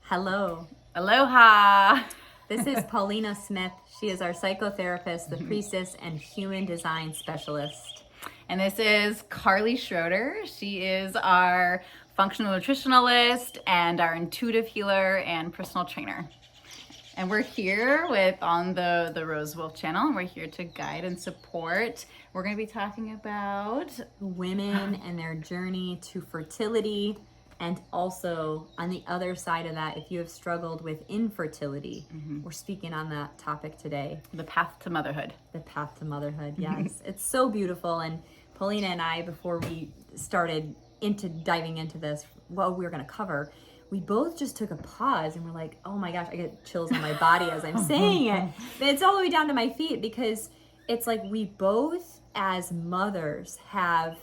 Hello. Aloha. This is Paulina Smith. She is our psychotherapist, the priestess, and human design specialist. And this is Carly Schroeder. She is our functional nutritionalist and our intuitive healer and personal trainer. And we're here on the Rose Wolf channel, and we're here to guide and support. We're going to be talking about women and their journey to fertility, and also on the other side of that, if you have struggled with infertility, we're speaking on that topic today. the path to motherhood. The path to motherhood, yes. It's so beautiful. And Paulina and I, before we started diving into this, what we were going to cover, we both just took a pause and we're like, oh my gosh, I get chills on my body as I'm saying it. It's all the way down to my feet, because it's like we both as mothers have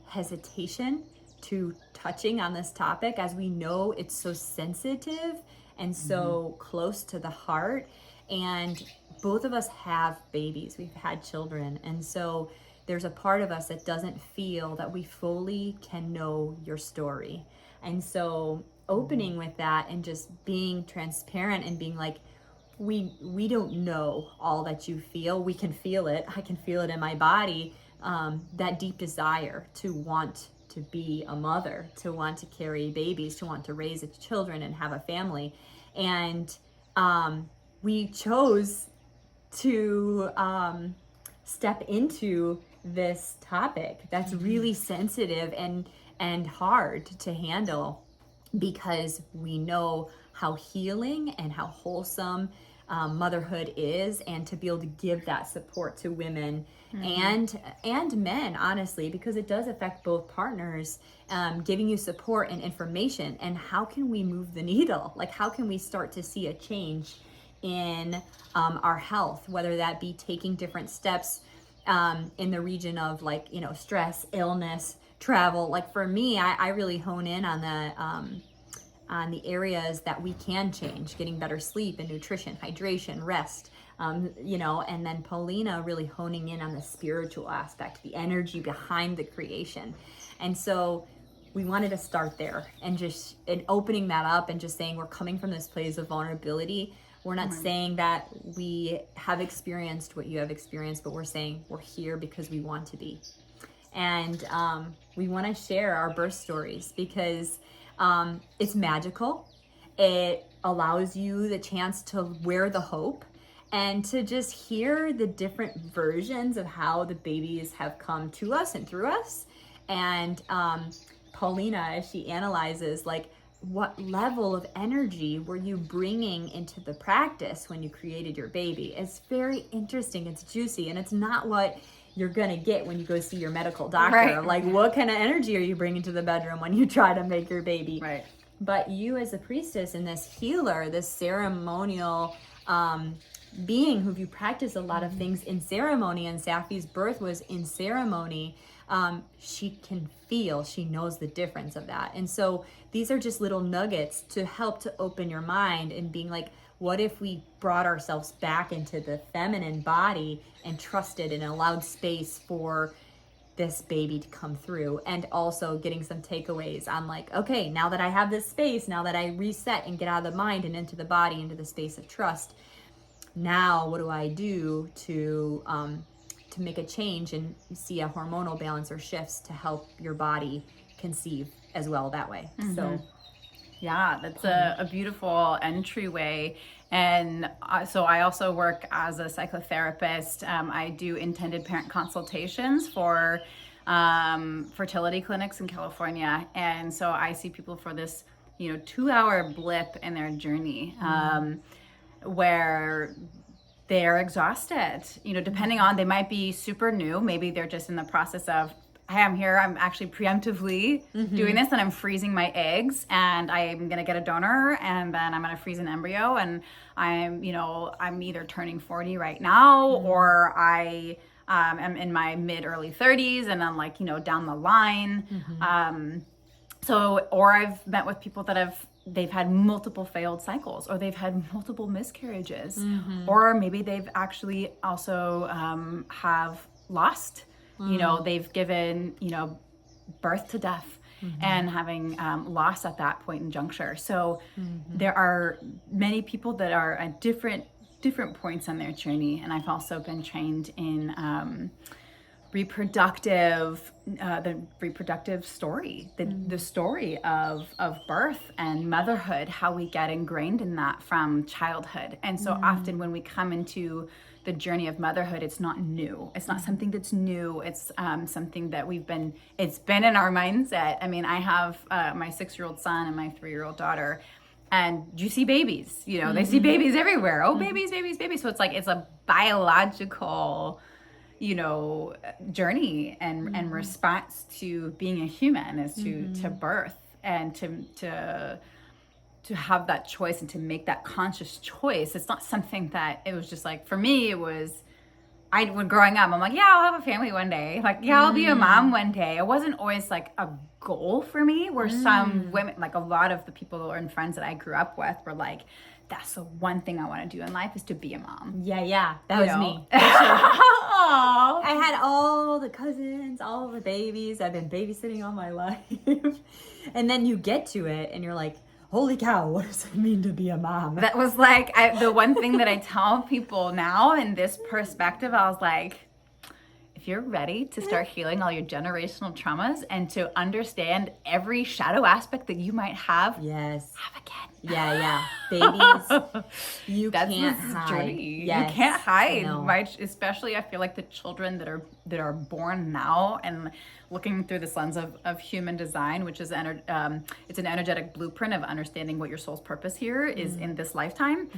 hesitation to touching on this topic, as we know it's so sensitive and so close to the heart. And both of us have babies, we've had children. And so there's a part of us that doesn't feel that we fully can know your story. And so opening with that and just being transparent and being like, we don't know all that you feel. We can feel it. I can feel it in my body. That deep desire to want to be a mother, to want to carry babies, to want to raise children and have a family. And we chose to step into this topic that's really sensitive and hard to handle, because we know how healing and how wholesome motherhood is, and to be able to give that support to women and men, honestly, because it does affect both partners, giving you support and information. And how can we move the needle? Like, how can we start to see a change in our health, whether that be taking different steps in the region of, like, stress, illness, travel. Like for me, I really hone in on the areas that we can change, getting better sleep and nutrition, hydration, rest, and then Paulina really honing in on the spiritual aspect, the energy behind the creation. And so we wanted to start there and opening that up and just saying we're coming from this place of vulnerability. We're not saying that we have experienced what you have experienced, but we're saying we're here because we want to be. And we want to share our birth stories because it's magical. It allows you the chance to wear the hope and to just hear the different versions of how the babies have come to us and through us. And Paulina, as she analyzes, like, what level of energy were you bringing into the practice when you created your baby? It's very interesting. It's juicy, and it's not what you're gonna get when you go see your medical doctor. Right. Like, what kind of energy are you bringing to the bedroom when you try to make your baby? Right. But you, as a priestess and this healer, this ceremonial being who you practice a lot of things in ceremony, and Safi's birth was in ceremony, she can feel, she knows the difference of that. And so these are just little nuggets to help to open your mind and being like, what if we brought ourselves back into the feminine body and trusted and allowed space for this baby to come through? And also getting some takeaways on, like, okay, now that I have this space, now that I reset and get out of the mind and into the body, into the space of trust, now what do I do to make a change and see a hormonal balance or shifts to help your body conceive as well that way. So yeah, that's a beautiful entryway. And so I also work as a psychotherapist. I do intended parent consultations for fertility clinics in California. And so I see people for this, 2-hour blip in their journey, where they're exhausted, depending on, they might be super new. Maybe they're just in the process of, hey, I'm here, I'm actually preemptively doing this, and I'm freezing my eggs, and I'm gonna get a donor, and then I'm gonna freeze an embryo, and I'm either turning 40 right now, or I am in my mid-early 30s, and I'm down the line. Or I've met with people that they've had multiple failed cycles, or they've had multiple miscarriages, or maybe they've actually also have lost, they've given, birth to death. and having loss at that point in juncture. So there are many people that are at different points on their journey, and I've also been trained in the reproductive story, the story of birth and motherhood, how we get ingrained in that from childhood. And so often when we come into the journey of motherhood, it's not new. It's not something that's new. It's something that it's been in our mindset. I mean, I have my 6-year-old son and my 3-year-old daughter, and you see babies, they see babies everywhere. Oh, babies. So it's like, it's a biological, journey and response to being a human is to birth and to have that choice and to make that conscious choice. It's not something that it was just like, for me, it was, when growing up, I'm like, yeah, I'll have a family one day. Like, yeah, I'll be a mom one day. It wasn't always like a goal for me, where some women, like a lot of the people and friends that I grew up with were like, that's the one thing I want to do in life is to be a mom. Yeah. That was me. I had all the cousins, all the babies. I've been babysitting all my life. And then you get to it and you're like, holy cow, what does it mean to be a mom? That was like, the one thing that I tell people now in this perspective, I was like, if you're ready to start healing all your generational traumas and to understand every shadow aspect that you might have, yes, have a kid. Yeah. Babies, you can't hide. Yes. You can't hide. Especially, I feel like the children that are born now, and looking through this lens of human design, which is it's an energetic blueprint of understanding what your soul's purpose here is in this lifetime,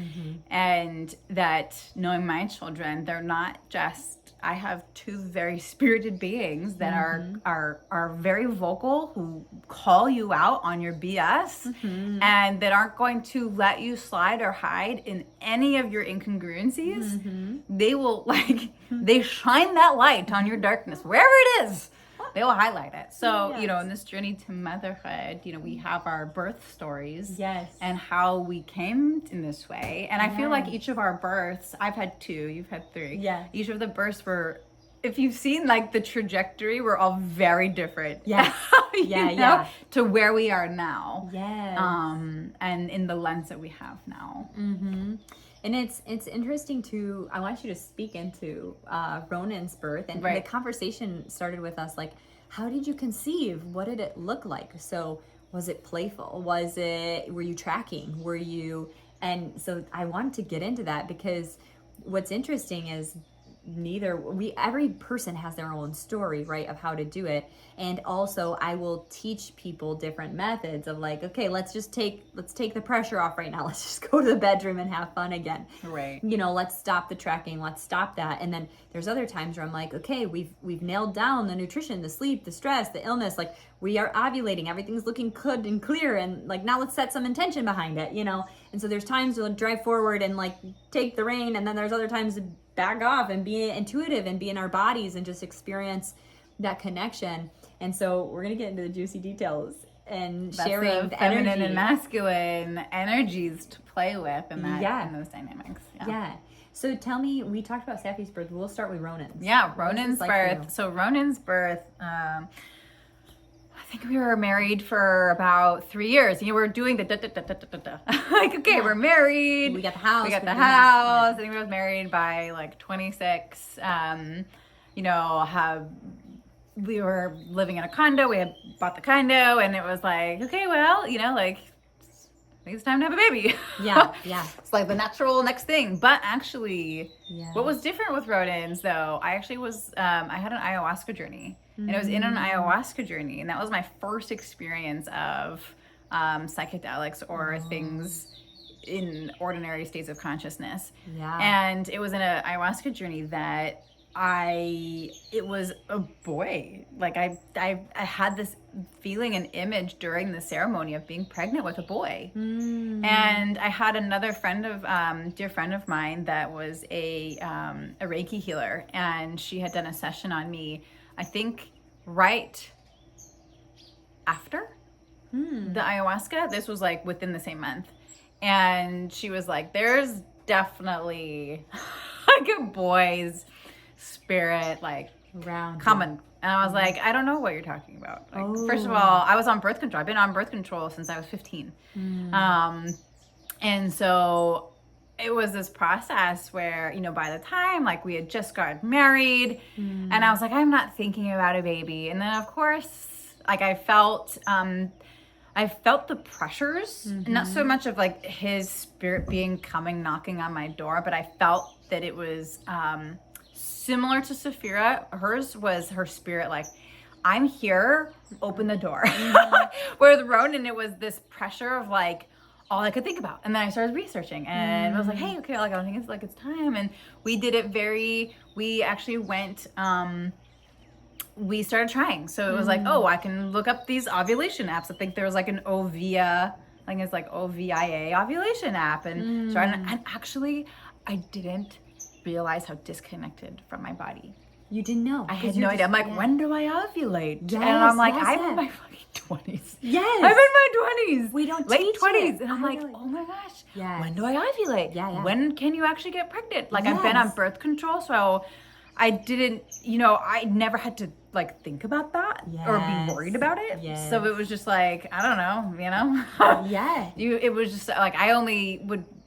and that knowing my children, they're not just. I have 2 very spirited beings that are very vocal, who call you out on your BS, and that aren't going to let you slide or hide in any of your incongruencies. They will they shine that light on your darkness, wherever it is. They will highlight it. So, in this journey to motherhood, we have our birth stories. Yes. And how we came in this way. And I feel like each of our births, I've had 2, you've had 3. Yeah. Each of the births were, if you've seen the trajectory, we're all very different. Yes. To where we are now. Yes. And in the lens that we have now. And it's interesting I want you to speak into Ronan's birth, and the conversation started with us like, how did you conceive? What did it look like? So was it playful? Were you tracking? And so I wanted to get into that, because what's interesting is every person has their own story, right, of how to do it. And also I will teach people different methods of like, okay, let's take the pressure off right now. Let's just go to the bedroom and have fun again. Right. Let's stop the tracking. Let's stop that. And then there's other times where I'm like, okay, we've nailed down the nutrition, the sleep, the stress, the illness. Like, we are ovulating. Everything's looking good and clear. And like, now let's set some intention behind it, And so there's times we'll drive forward and like take the rein. And then there's other times to back off and be intuitive and be in our bodies and just experience that connection. And so we're going to get into the juicy details and sharing the feminine energy. and masculine energies to play with in those dynamics. Yeah. So tell me, we talked about Safi's birth. We'll start with Ronan's. Yeah, Ronan's birth. So Ronan's birth, I think we were married for about 3 years. We're doing the like, okay, we're married. We got the house. I think we were married by like 26. We were living in a condo. We had bought the condo, and it was like, okay, well, I think it's time to have a baby. Yeah. It's like the natural next thing. But actually, what was different with Ronan's, though, I actually was, I had an ayahuasca journey. And it was in an ayahuasca journey. And that was my first experience of psychedelics or things in ordinary states of consciousness. Yeah. And it was in an ayahuasca journey that it was a boy. Like I had this feeling and image during the ceremony of being pregnant with a boy. And I had another dear friend of mine that was a Reiki healer, and she had done a session on me, I think right after the ayahuasca. This was like within the same month. And she was like, there's definitely like a boy's spirit, like around And I was like, I don't know what you're talking about. Like, first of all, I was on birth control. I've been on birth control since I was 15. And so it was this process where, you know, by the time like we had just got married and I was like, I'm not thinking about a baby. And then of course, like I felt the pressures, not so much of like his spirit coming knocking on my door, but I felt that it was similar to Saphira. Hers was her spirit like, I'm here, open the door. Where with Ronan, it was this pressure of like, all I could think about. And then I started researching and I was like, hey, okay, like I think it's like it's time. And we did it we actually went, we started trying. So it was like, oh, I can look up these ovulation apps. I think there was like an Ovia, I think it's like OVIA ovulation app. And and actually I didn't realize how disconnected from my body. You didn't know. I had no idea. I'm like, when do I ovulate? Yes, and I'm like, yes, I'm in my fucking 20s. Yes. I'm in my 20s. We don't late teach 20s. it. And I'm like, Really? oh my gosh. Yes. When do I ovulate? Yeah. When can you actually get pregnant? Like I've been on birth control, so I didn't, you know, I never had to like think about that or be worried about it. Yes. So it was just like, I don't know, you know? Yeah. It was just like,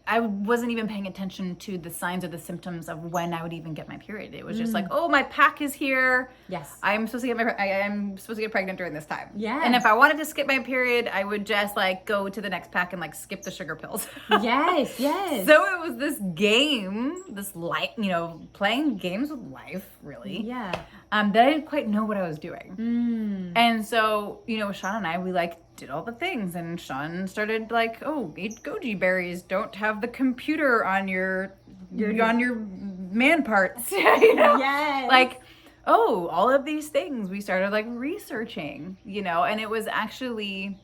I wasn't even paying attention to the signs or the symptoms of when I would even get my period. It was just like, oh, my pack is here. Yes. I'm supposed to get pregnant during this time. Yeah. And if I wanted to skip my period, I would just like go to the next pack and like skip the sugar pills. Yes. So it was this game, this life, you know, playing games with life, really. Yeah. That I didn't quite know what I was doing. And so, you know, Sean and I, we like did all the things, and Sean started like, oh, eat goji berries, don't have the computer on your man parts. You know? Yes. Like, oh, all of these things we started like researching, you know. And it was actually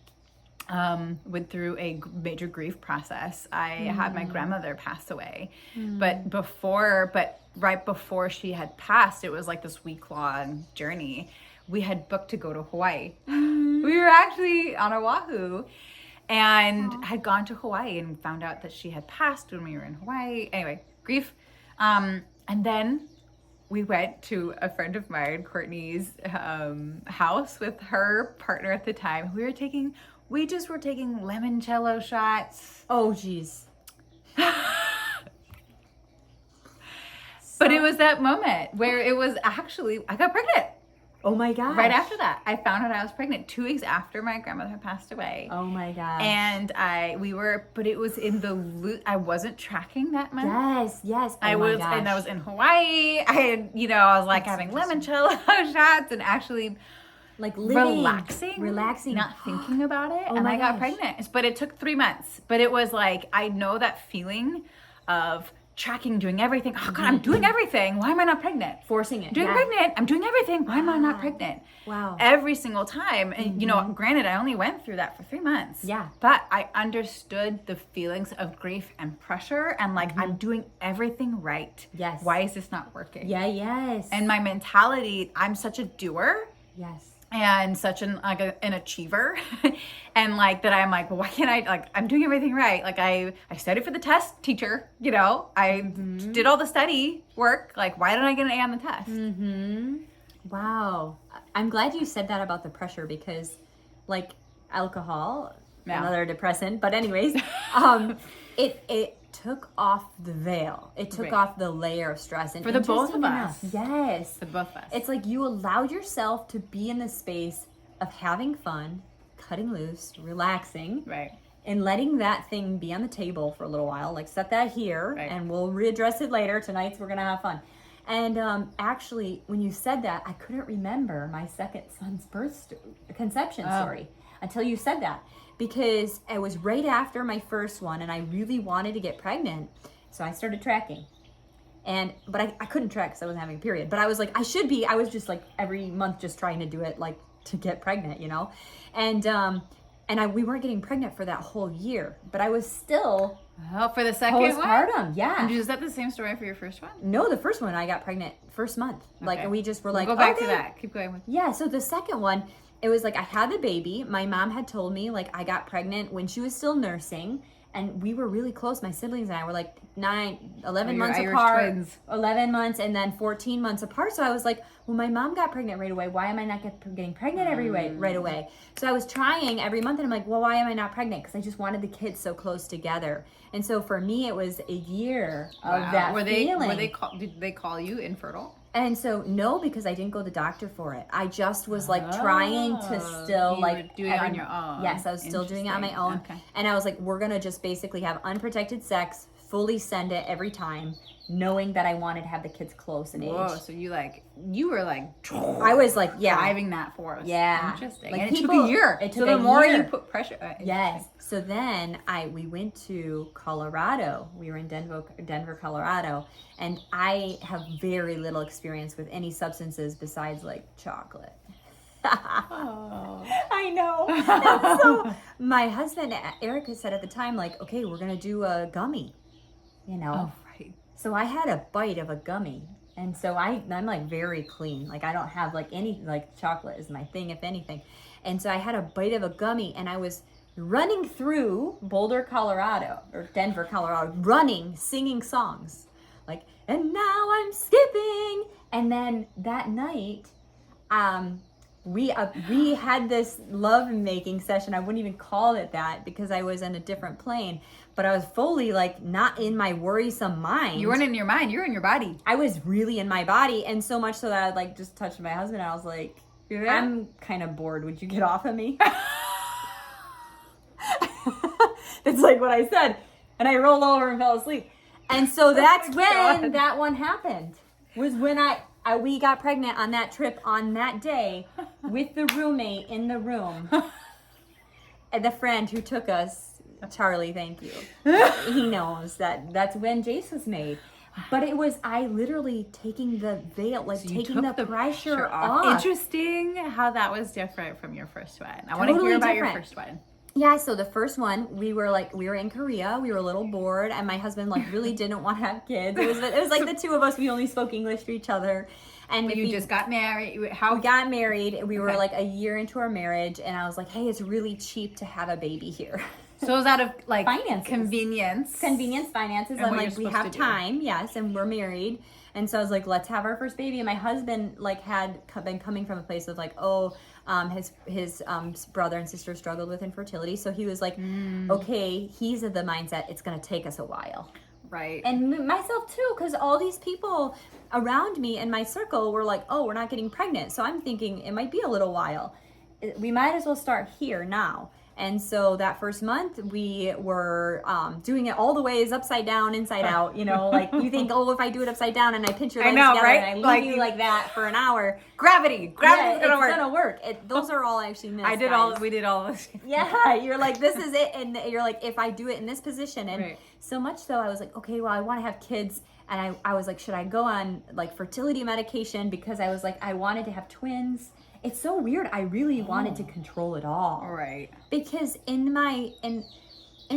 went through a major grief process. I had my grandmother pass away, but right before she had passed, it was like this week-long journey. We had booked to go to Hawaii. We were actually on Oahu and had gone to Hawaii and found out that she had passed when we were in Hawaii. Anyway, grief. And then we went to a friend of mine, Courtney's house with her partner at the time. We just were taking limoncello shots. Oh, geez. But it was that moment where it was actually, I got pregnant. Oh my gosh. Right after that, I found out I was pregnant 2 weeks after my grandmother had passed away. Oh my gosh. And but it was in the I wasn't tracking that month. Yes. I was in Hawaii. I had, you know, I was like having limoncello shots and actually like living, relaxing, not thinking about it. Oh and my I got gosh. pregnant. But it took 3 months. But it was like, I know that feeling of tracking, doing everything. Oh God, I'm doing everything. Why am I not pregnant? Forcing it. Pregnant. I'm doing everything. Why am I not pregnant? Wow. Every single time. And you know, granted, I only went through that for 3 months. Yeah. But I understood the feelings of grief and pressure and like, I'm doing everything right. Yes. Why is this not working? Yeah, yes. And my mentality, I'm such a doer. Yes. And such an achiever. And like that I'm like, well, why can't I, like, I'm doing everything right. Like I studied for the test teacher, you know, I did all the study work. Like, why didn't I get an A on the test? Wow. I'm glad you said that about the pressure because like alcohol, another depressant, but anyways, it took off the veil. It took off the layer of stress. And for the both of us. Yes. For both of us. It's like you allowed yourself to be in the space of having fun, cutting loose, relaxing. Right. And letting that thing be on the table for a little while. Like set that here and we'll readdress it later. Tonight's we're going to have fun. And actually, when you said that, I couldn't remember my second son's conception story until you said that. Because it was right after my first one and I really wanted to get pregnant. So I started tracking. But I couldn't track because I wasn't having a period. But I was like, I should be. I was just like every month just trying to do it like to get pregnant, you know? And we weren't getting pregnant for that whole year. But I was still... Oh, for the second postpartum, one? yeah. And is that the same story for your first one? No, the first one I got pregnant first month. Like, and we just were like, go back to that. Keep going with. Yeah, so the second one, it was like I had the baby. My mom had told me like I got pregnant when she was still nursing, And we were really close. My siblings and I were like 11 your months Irish apart, twins. 11 months and then 14 months apart. So I was like, well, my mom got pregnant right away. Why am I not getting pregnant right away? So I was trying every month and I'm like, well, why am I not pregnant? Because I just wanted the kids so close together. And so for me, it was a year of that feeling. Did they call you infertile? And so no, because I didn't go to the doctor for it. I just was like trying to still you like were doing it on your own. Yes, I was still doing it on my own. Okay. And I was like, we're gonna just basically have unprotected sex, fully send it every time, knowing that I wanted to have the kids close in age. Whoa, so you were like I was like, yeah, driving that force. Yeah. Interesting. Like and it took a year. It so took the a more year. you put pressure. Yes. So then we went to Colorado. We were in Denver, Colorado, and I have very little experience with any substances besides like chocolate. Oh. I know. And so my husband Erica said at the time, like, okay, we're gonna do a gummy, you know. Oh, right. So I had a bite of a gummy. And so I'm like very clean. Like I don't have like any, like chocolate is my thing, if anything. And so I had a bite of a gummy and I was running through Boulder, Colorado, or Denver, Colorado, running, singing songs. Like, and now I'm skipping. And then that night, we had this love-making session. I wouldn't even call it that because I was in a different plane. But I was fully like not in my worrisome mind. You weren't in your mind. You were in your body. I was really in my body, and so much so that I like just touched my husband. And I was like, I'm kind of bored. Would you get off of me? It's like what I said. And I rolled over and fell asleep. And so that's when that one happened. Was when we got pregnant on that trip on that day with the roommate in the room. And the friend who took us, Charlie, thank you. He knows that's when Jace was made. But it was I literally taking the veil, like so taking the pressure off. Interesting how that was different from your first one. I want to hear about your first one. Yeah, so the first one, we were in Korea. We were a little bored, and my husband like really didn't want to have kids. It was like the two of us. We only spoke English to each other. And you just got married. We got married. We were like a year into our marriage, and I was like, "Hey, it's really cheap to have a baby here." So it was out of like finances. Convenience, finances, and like we have time, yes, and we're married. And so I was like, let's have our first baby. And my husband like had been coming from a place of like, his brother and sister struggled with infertility. So he was like, okay, he's of the mindset, it's going to take us a while. Right. And myself too, because all these people around me in my circle were like, oh, we're not getting pregnant. So I'm thinking it might be a little while. We might as well start here now. And so that first month we were doing it all the ways upside down, inside out, you know, like you think, oh, if I do it upside down and I pinch your legs together and I leave like you like that for an hour. Gravity's gonna work. Those are all actually myths. We did all this. Yeah, you're like, this is it. And you're like, if I do it in this position. And so much so I was like, okay, well, I want to have kids. And I was like, should I go on like fertility medication? Because I was like, I wanted to have twins. It's so weird. I really wanted to control it all. Right. Because in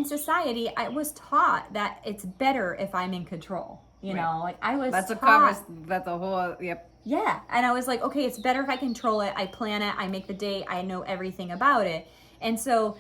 society, I was taught that it's better if I'm in control. You know, like I was that's a whole, yep. Yeah. And I was like, okay, it's better if I control it. I plan it. I make the date. I know everything about it. And so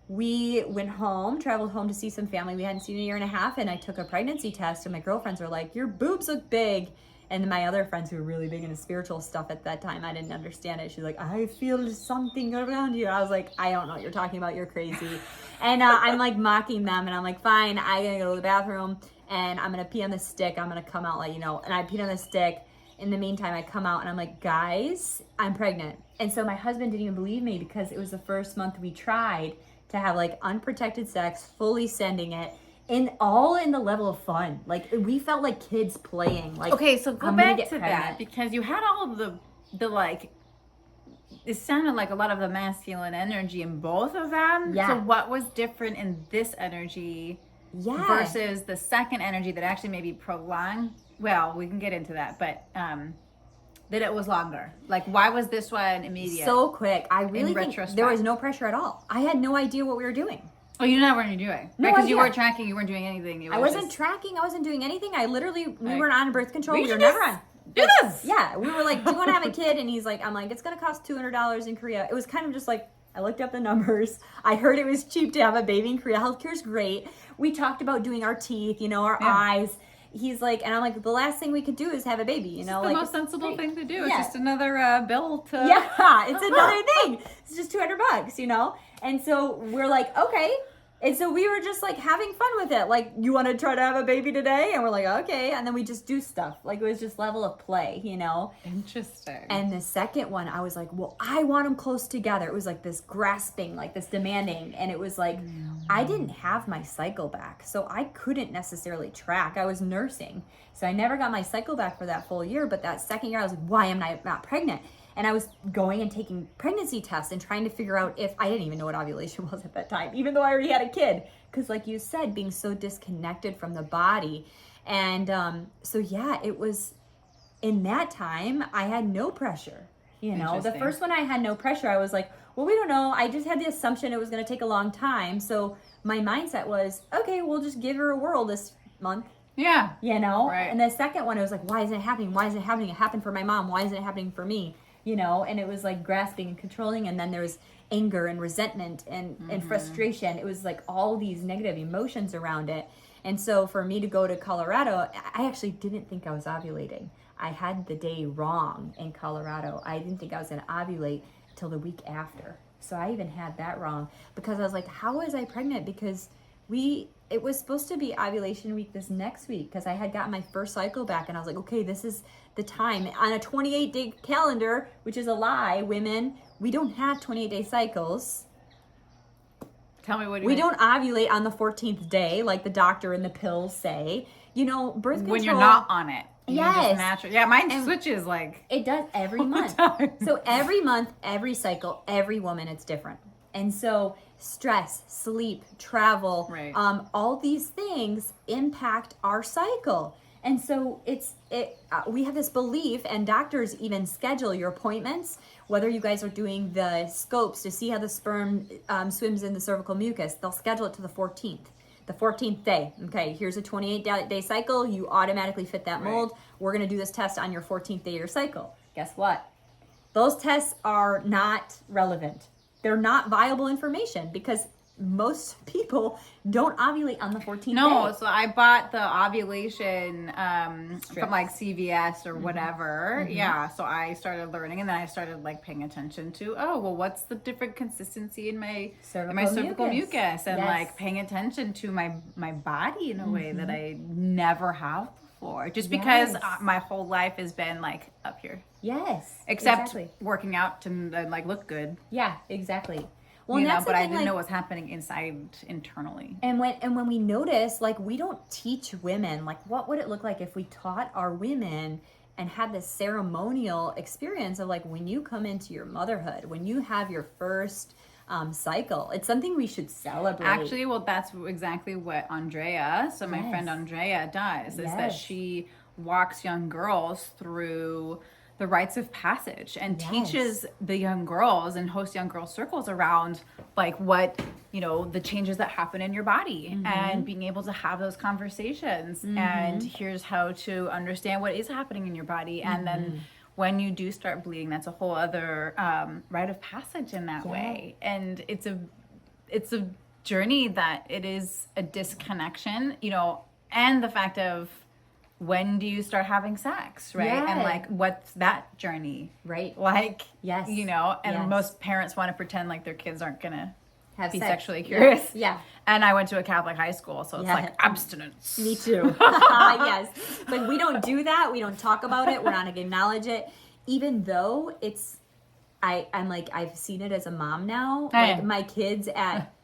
we went home, traveled home to see some family we hadn't seen in a year and a half. And I took a pregnancy test and my girlfriends were like, your boobs look big. And my other friends who were really big into spiritual stuff at that time, I didn't understand it. She's like, I feel something around you. I was like, I don't know what you're talking about. You're crazy. And I'm like mocking them. And I'm like, fine, I'm going to go to the bathroom and I'm going to pee on the stick. I'm going to come out like, you know, and I peed on the stick. In the meantime, I come out and I'm like, guys, I'm pregnant. And so my husband didn't even believe me because it was the first month we tried to have like unprotected sex, fully sending it. All in the level of fun. Like we felt like kids playing. Like, okay, so go back to that because you had all of the like it sounded like a lot of the masculine energy in both of them. Yeah. So what was different in this energy versus the second energy that actually maybe prolonged? Well, we can get into that, but that it was longer. Like why was this one immediate? So quick. I really think there was no pressure at all. I had no idea what we were doing. Oh, you didn't know what you're doing? No, because you weren't tracking, you weren't doing anything. I wasn't tracking, I wasn't doing anything. I literally, we weren't on birth control. We were never on. Do this! Yeah, we were like, do you want to have a kid? And he's like, I'm like, it's going to cost $200 in Korea. It was kind of just like I looked up the numbers. I heard it was cheap to have a baby in Korea. Healthcare is great. We talked about doing our teeth, our eyes. He's like, and I'm like, the last thing we could do is have a baby, It's like the most sensible thing to do. Yeah. It's just another bill to. Yeah, it's another thing. It's just $200, And so we're like, okay. And so we were just like having fun with it. Like, you want to try to have a baby today? And we're like, okay. And then we just do stuff. Like, it was just level of play, Interesting. And the second one, I was like, well, I want them close together. It was like this grasping, like this demanding. And it was like, I didn't have my cycle back. So I couldn't necessarily track. I was nursing. So I never got my cycle back for that full year. But that second year, I was like, why am I not pregnant? And I was going and taking pregnancy tests and trying to figure out if I didn't even know what ovulation was at that time, even though I already had a kid. Because like you said, being so disconnected from the body. And so, yeah, it was in that time, I had no pressure. The first one I had no pressure. I was like, well, we don't know. I just had the assumption it was going to take a long time. So my mindset was, okay, we'll just give her a whirl this month. Yeah. Right. And the second one, it was like, why isn't it happening? Why isn't it happening? It happened for my mom. Why isn't it happening for me? And it was like grasping and controlling. And then there was anger and resentment and frustration. It was like all these negative emotions around it. And so for me to go to Colorado, I actually didn't think I was ovulating. I had the day wrong in Colorado. I didn't think I was going to ovulate till the week after. So I even had that wrong because I was like, how was I pregnant? Because it was supposed to be ovulation week this next week because I had gotten my first cycle back and I was like, okay, this is the time. On a 28-day calendar, which is a lie, women, we don't have 28-day cycles. Tell me what we don't ovulate on the 14th day like the doctor and the pills say. Birth control. When you're not on it. Yes. Just natural. Yeah, mine switches like. It does every month. So every month, every cycle, every woman, it's different. And so stress, sleep, travel, right. All these things impact our cycle. And so we have this belief, and doctors even schedule your appointments, whether you guys are doing the scopes to see how the sperm swims in the cervical mucus, they'll schedule it to the 14th. The 14th day. Okay, here's a 28-day cycle. You automatically fit that mold. Right. We're going to do this test on your 14th day of your cycle. Guess what? Those tests are not relevant. They're not viable information because most people don't ovulate on the 14th day. No, so I bought the ovulation from like CVS or whatever. Mm-hmm. Yeah, so I started learning and then I started like paying attention to, what's the different consistency in my cervical mucus and like paying attention to my body in a way that I never have before. Just because my whole life has been like up here. Yes. Except working out to like look good. Yeah, exactly. Well, but I didn't know what's happening internally. And when we notice, like, we don't teach women, like, what would it look like if we taught our women and had this ceremonial experience of like, when you come into your motherhood, when you have your first cycle, it's something we should celebrate. Actually, well, that's exactly what Andrea, so my friend Andrea does, is that she walks young girls through the rites of passage and teaches the young girls and hosts young girl circles around like what, the changes that happen in your body and being able to have those conversations and here's how to understand what is happening in your body. And then when you do start bleeding, that's a whole other rite of passage in that way. And it's a journey that it is a disconnection, and the fact of, when do you start having sex, right? Yeah. And like, what's that journey, right? Like, yes, and most parents want to pretend like their kids aren't gonna be sexually curious. Yes. Yeah. And I went to a Catholic high school, so it's like abstinence. Me too. Yes. But we don't do that. We don't talk about it. We're not gonna acknowledge it, even though I'm like, I've seen it as a mom now. Like my kids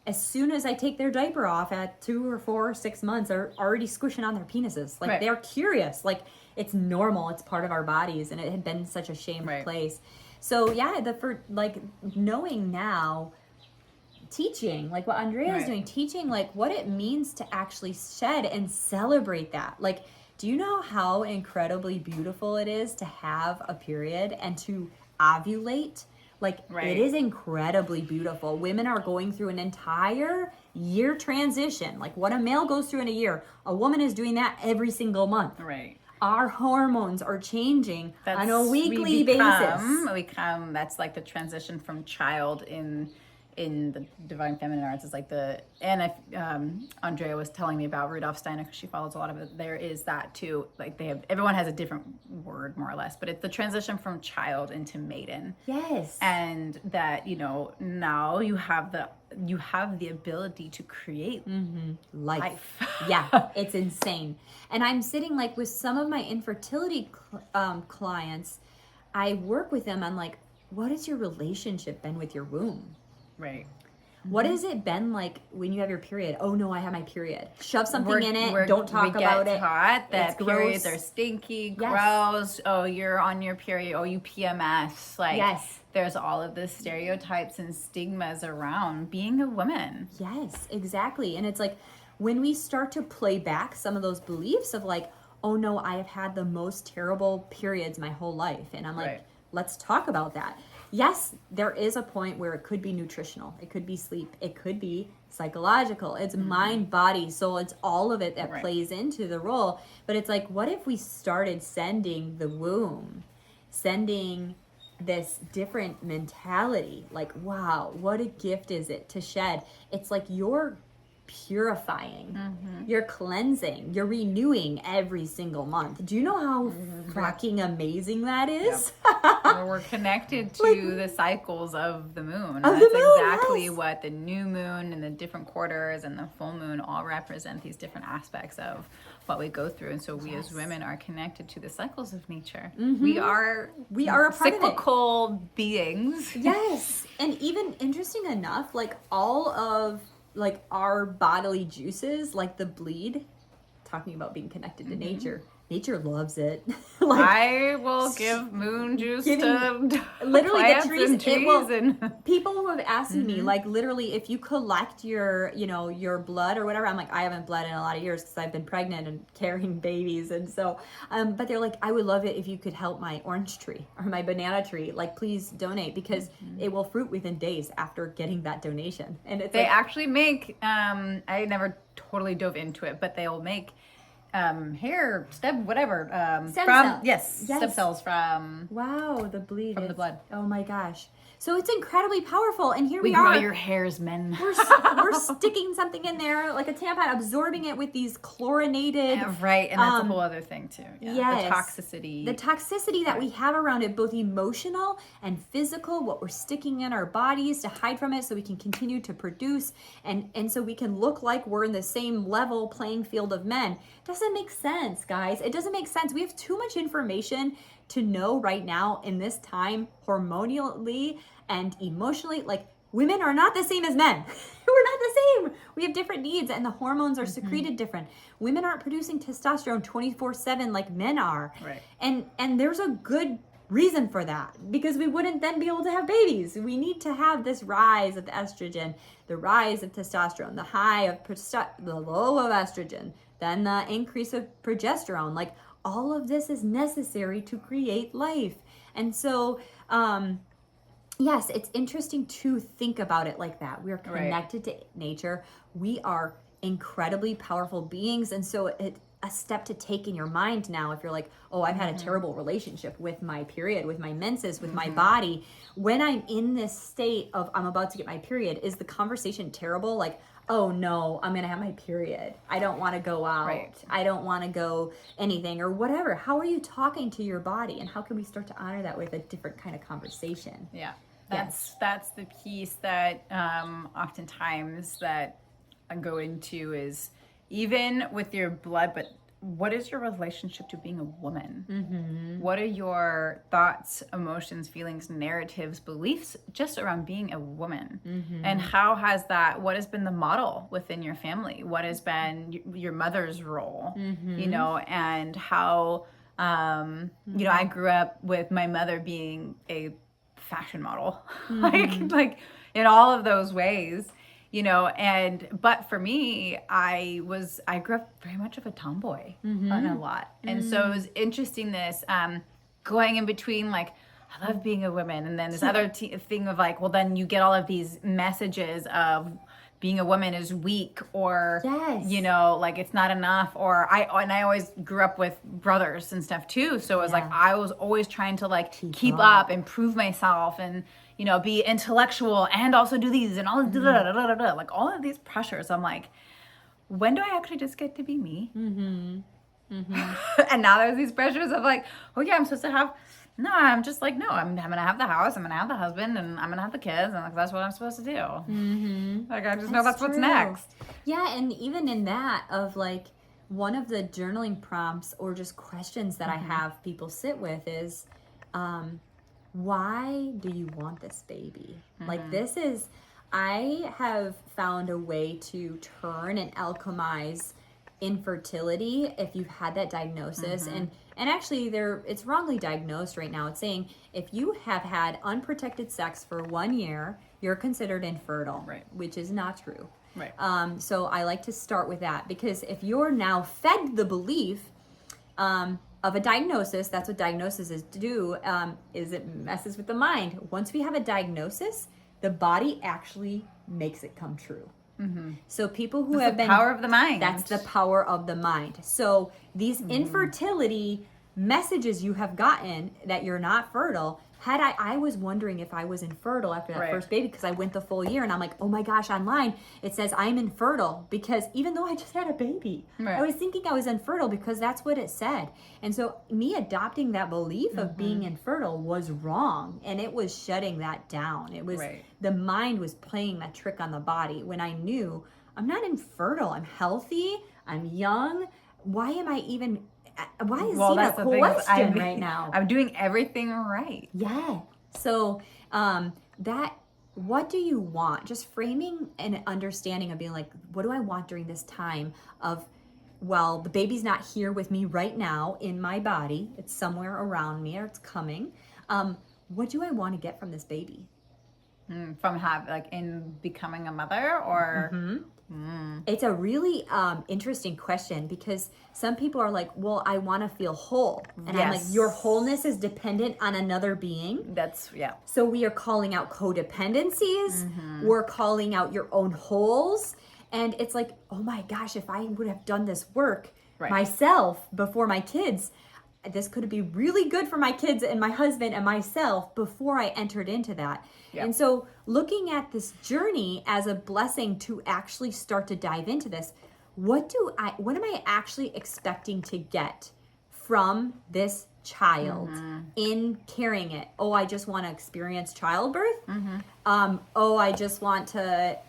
as soon as I take their diaper off at 2 or 4 or 6 months, are already squishing on their penises. Like they're curious. Like it's normal. It's part of our bodies, and it had been such a shamed place. So for knowing now, teaching like what Andrea is doing, teaching like what it means to actually shed and celebrate that. Like, do you know how incredibly beautiful it is to have a period and to ovulate? Like, it is incredibly beautiful. Women are going through an entire year transition. Like, what a male goes through in a year, a woman is doing that every single month. Right. Our hormones are changing on a weekly basis. That's like the transition from child in in the divine feminine arts is like Andrea was telling me about Rudolf Steiner, because she follows a lot of it. There is that too. Like everyone has a different word more or less, but it's the transition from child into maiden. Yes. And that, now you have the ability to create life. Yeah, it's insane. And I'm sitting like with some of my infertility clients, I work with them on like, what has your relationship been with your womb? Right. What has it been like when you have your period? Oh no, I have my period. Shove something in it. Don't talk we about get it. Taught that It's periods gross. are stinky, Yes. gross. Oh, you're on your period. Oh, you PMS. Like, yes. There's all of the stereotypes and stigmas around being a woman. Yes, exactly. And it's like when we start to play back some of those beliefs of like, oh no, I have had the most terrible periods my whole life. And I'm like, Right. let's talk about that. Yes, there is a point where it could be nutritional. It could be sleep. It could be psychological. It's mind, body, soul. It's all of it that Right. plays into the role. But it's like, what if we started sending the womb, sending this different mentality? Like, wow, what a gift is it to shed? It's like you're purifying, you're cleansing, you're renewing every single month. Do you know how fucking amazing that is? Or we're connected to the cycles of the moon. Of That's the moon, exactly yes. what the new moon and the different quarters and the full moon all represent, these different aspects of what we go through. And so we as women are connected to the cycles of nature. We are We are a part of it. cyclical beings. Yes. And even interesting enough, like all of like our bodily juices, like the bleed, talking about being connected to nature loves it. Like I will give moon juice to literally plants the trees, and trees it will, and people who have asked me, like literally, if you collect your, your blood or whatever, I'm like, I haven't bled in a lot of years because I've been pregnant and carrying babies. And so, but they're like, I would love it if you could help my orange tree or my banana tree. Like, please donate because it will fruit within days after getting that donation. And it's they like, actually make, I never totally dove into it, but they'll make hair, stem stem cells from wow, the bleed from the blood. Oh my gosh. So it's incredibly powerful. And here we grow are. your hairs, men. We're sticking something in there like a tampon, absorbing it with these chlorinated. Yeah, right, and that's a whole other thing too. Yeah. Yes. The toxicity. The toxicity that we have around it, both emotional and physical, what we're sticking in our bodies to hide from it so we can continue to produce and so we can look like we're in the same level playing field of men. Doesn't make sense, guys. It doesn't make sense. We have too much information to know right now in this time, hormonally and emotionally. Like, women are not the same as men. We're not the same. We have different needs and the hormones are secreted different. Women aren't producing testosterone 24/7 like men are. Right. And there's a good reason for that, because we wouldn't then be able to have babies. We need to have this rise of the estrogen, the rise of testosterone, the high of the low of estrogen, then the increase of progesterone. Like, all of this is necessary to create life. And so, yes, it's interesting to think about it like that. We are connected to nature. We are incredibly powerful beings. And so a step to take in your mind now, if you're like, oh, I've had a terrible relationship with my period, with my menses, with my body. When I'm in this state of I'm about to get my period, is the conversation terrible? Like, oh no, I'm gonna have my period. I don't want to go out. Right. I don't want to go anything or whatever. How are you talking to your body? And how can we start to honor that with a different kind of conversation? Yeah. That's the piece that oftentimes that I go into is even with your blood, but what is your relationship to being a woman? What are your thoughts, emotions, feelings, narratives, beliefs just around being a woman? And how has that, what has been the model within your family? What has been your mother's role, and how, I grew up with my mother being a fashion model, like in all of those ways. But for me, I grew up very much of a tomboy on a lot. And so it was interesting this, going in between, like, I love being a woman. And then this other thing of like, well, then you get all of these messages of being a woman is weak, or Yes. you know, like it's not enough. Or I always grew up with brothers and stuff too, so it was like Yeah. I was always trying to like keep up. up and prove myself, and you know, be intellectual and also do these and all this like all of these pressures. I'm like, when do I actually just get to be me? And now there's these pressures of like, oh yeah, I'm supposed to have. No, I'm just like, no, I'm gonna have the house, I'm gonna have the husband, and I'm gonna have the kids, and like that's what I'm supposed to do. Like I just know that's what's true. next. Yeah, and even in that of like one of the journaling prompts or just questions that I have people sit with is, why do you want this baby? Like this is, I have found a way to turn and alchemize infertility if you've had that diagnosis, and actually it's wrongly diagnosed right now. It's saying if you have had unprotected sex for 1 year, you're considered infertile, Right. which is not true. Right. So I like to start with that, because if you're now fed the belief of a diagnosis, that's what diagnosis is to do, is it messes with the mind. Once we have a diagnosis, the body actually makes it come true. So people who have been, power of the mind. that's the power of the mind. So these infertility messages you have gotten that you're not fertile, had I was wondering if I was infertile after that Right. first baby, because I went the full year and I'm like, oh my gosh, online it says I'm infertile, because even though I just had a baby, Right. I was thinking I was infertile because that's what it said. And so me adopting that belief of being infertile was wrong, and it was shutting that down. It was Right. the mind was playing that trick on the body when I knew I'm not infertile. I'm healthy. I'm young. Why am I even? Why is Well, it a that's the thing. question right now? I'm doing everything right. Yeah. So that, what do you want? Just framing and understanding of being like, what do I want during this time of, well, the baby's not here with me right now in my body. It's somewhere around me, or it's coming. What do I want to get from this baby? From in becoming a mother, or It's a really interesting question, because some people are like, well, I want to feel whole. And I'm like, Yes. your wholeness is dependent on another being. that's So we are calling out codependencies. We're calling out your own holes. And it's like, oh my gosh, if I would have done this work Right. myself before my kids, this could be really good for my kids and my husband and myself before I entered into that. Yep. And so looking at this journey as a blessing to actually start to dive into this, what am I actually expecting to get from this child in carrying it? Oh, I just want to experience childbirth. Oh, I just want to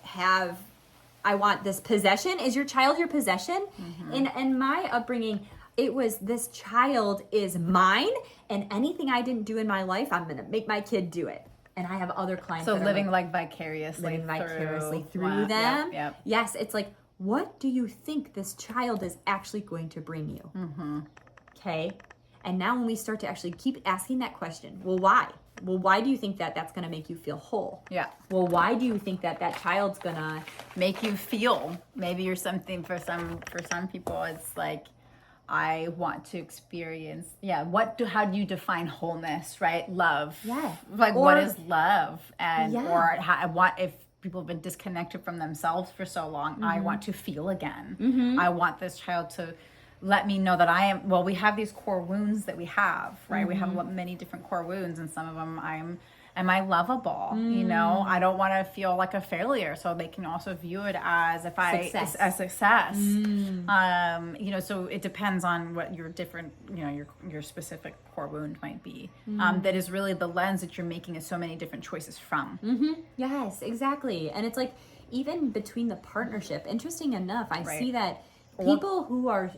I want this possession. Is your child your possession? In my upbringing, it was, this child is mine, and anything I didn't do in my life, I'm going to make my kid do it. And I have other clients so that are living like, vicariously through Wow. them. Yep. Yes, it's like, what do you think this child is actually going to bring you? Okay. And now when we start to actually keep asking that question, well, why? Well, why do you think that that's going to make you feel whole? Yeah. Well, why do you think that that child's going to Make you feel. Maybe you're something for some people. It's like, I want to experience. Yeah. How do you define wholeness? Right. Love. Yeah. Like, Or- what is love? And Yeah. or if people have been disconnected from themselves for so long, I want to feel again. I want this child to let me know that I am. Well, we have these core wounds that we have, right? We have many different core wounds, and some of them am I lovable? You know, I don't want to feel like a failure, so they can also view it as a success. You know, so it depends on what your different, you know, your specific core wound might be. That is really the lens that you're making so many different choices from. Yes, exactly. And it's like, even between the partnership, interesting enough, I see that people who are,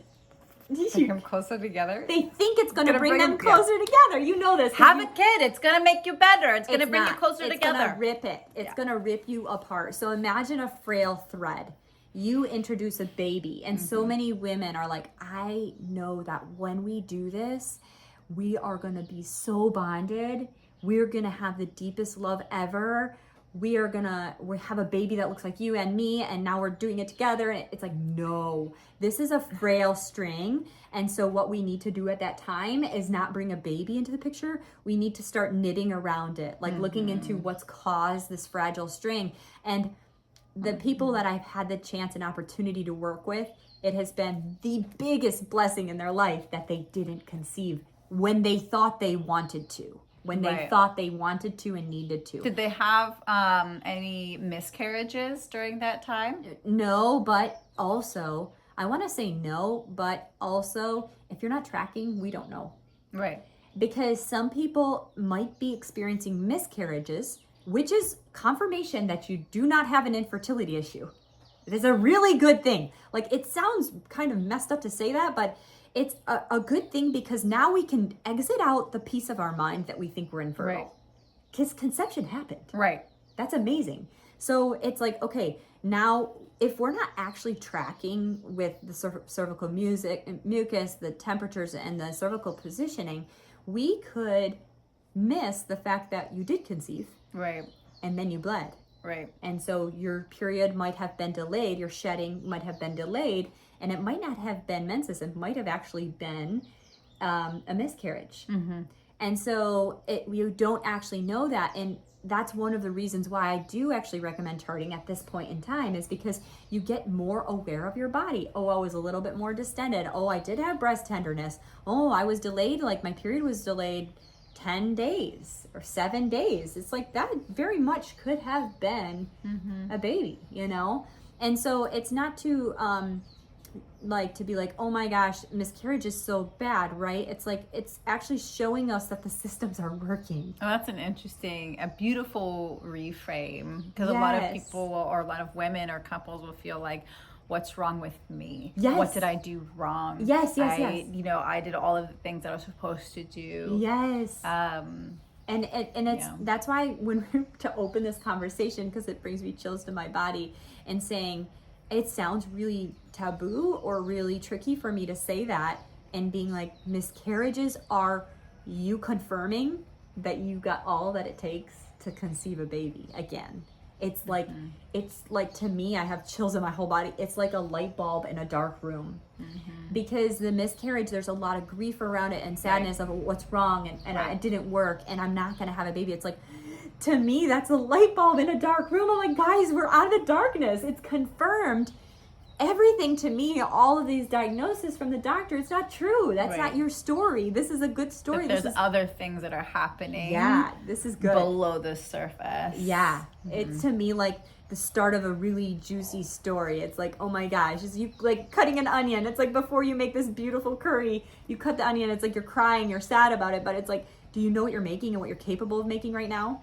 Bring them closer together. they think it's going to gonna bring bring them them- yeah. closer together. You know this. 'cause Have you- a kid. It's gonna make you better. It's gonna It's bring you not. closer It's together. gonna rip it. It's gonna rip you apart. So imagine a frail thread. You introduce a baby, and so many women are like, I know that when we do this, we are gonna be so bonded. We're gonna have the deepest love ever. We have a baby that looks like you and me, and now we're doing it together. And it's like, no, this is a frail string. And so what we need to do at that time is not bring a baby into the picture. We need to start knitting around it, like looking into what's caused this fragile string. And the people that I've had the chance and opportunity to work with, it has been the biggest blessing in their life that they didn't conceive when they thought they wanted to, when they thought they wanted to and needed to. Did they have any miscarriages during that time? No, but also, I want to say no, but also, if you're not tracking, we don't know. Right. Because some people might be experiencing miscarriages, which is confirmation that you do not have an infertility issue. It is a really good thing. Like, it sounds kind of messed up to say that, but it's a good thing because now we can exit out the piece of our mind that we think we're infertile. Right. Because conception happened. Right. That's amazing. So it's like, okay, now if we're not actually tracking with the cervical mucus, the temperatures, and the cervical positioning, we could miss the fact that you did conceive. Right. And then you bled. Right. And so your period might have been delayed, your shedding might have been delayed, and it might not have been menses. It might have actually been a miscarriage. Mm-hmm. And so you don't actually know that. And that's one of the reasons why I do actually recommend charting at this point in time, is because you get more aware of your body. Oh, I was a little bit more distended. Oh, I did have breast tenderness. Oh, I was delayed. Like, my period was delayed 10 days or 7 days. It's like that very much could have been a baby, you know? And so it's not to to be like, oh my gosh, miscarriage is so bad, right? It's like, it's actually showing us that the systems are working. Oh, that's a beautiful reframe, because a lot of people or a lot of women or couples will feel like, what's wrong with me? Yes. What did I do wrong? Yes. You know, I did all of the things that I was supposed to do. Yes. And it's that's why when we're to open this conversation, because it brings me chills to my body, and saying it sounds really taboo or really tricky for me to say that, and being like, miscarriages are you confirming that you got all that it takes to conceive a baby again. It's like, to me, I have chills in my whole body. It's like a light bulb in a dark room. Because the miscarriage, there's a lot of grief around it and sadness of what's wrong and it didn't work and I'm not going to have a baby. It's like, to me, that's a light bulb in a dark room. I'm like, guys, we're out of the darkness. It's confirmed. Everything to me, all of these diagnoses from the doctor, it's not true. That's not your story. This is a good story. But there's other things that are happening. Yeah, this is good. Below the surface. Yeah. It's to me like the start of a really juicy story. It's like, oh my gosh, it's you like cutting an onion. It's like before you make this beautiful curry, you cut the onion. It's like you're crying, you're sad about it, but it's like, do you know what you're making and what you're capable of making right now?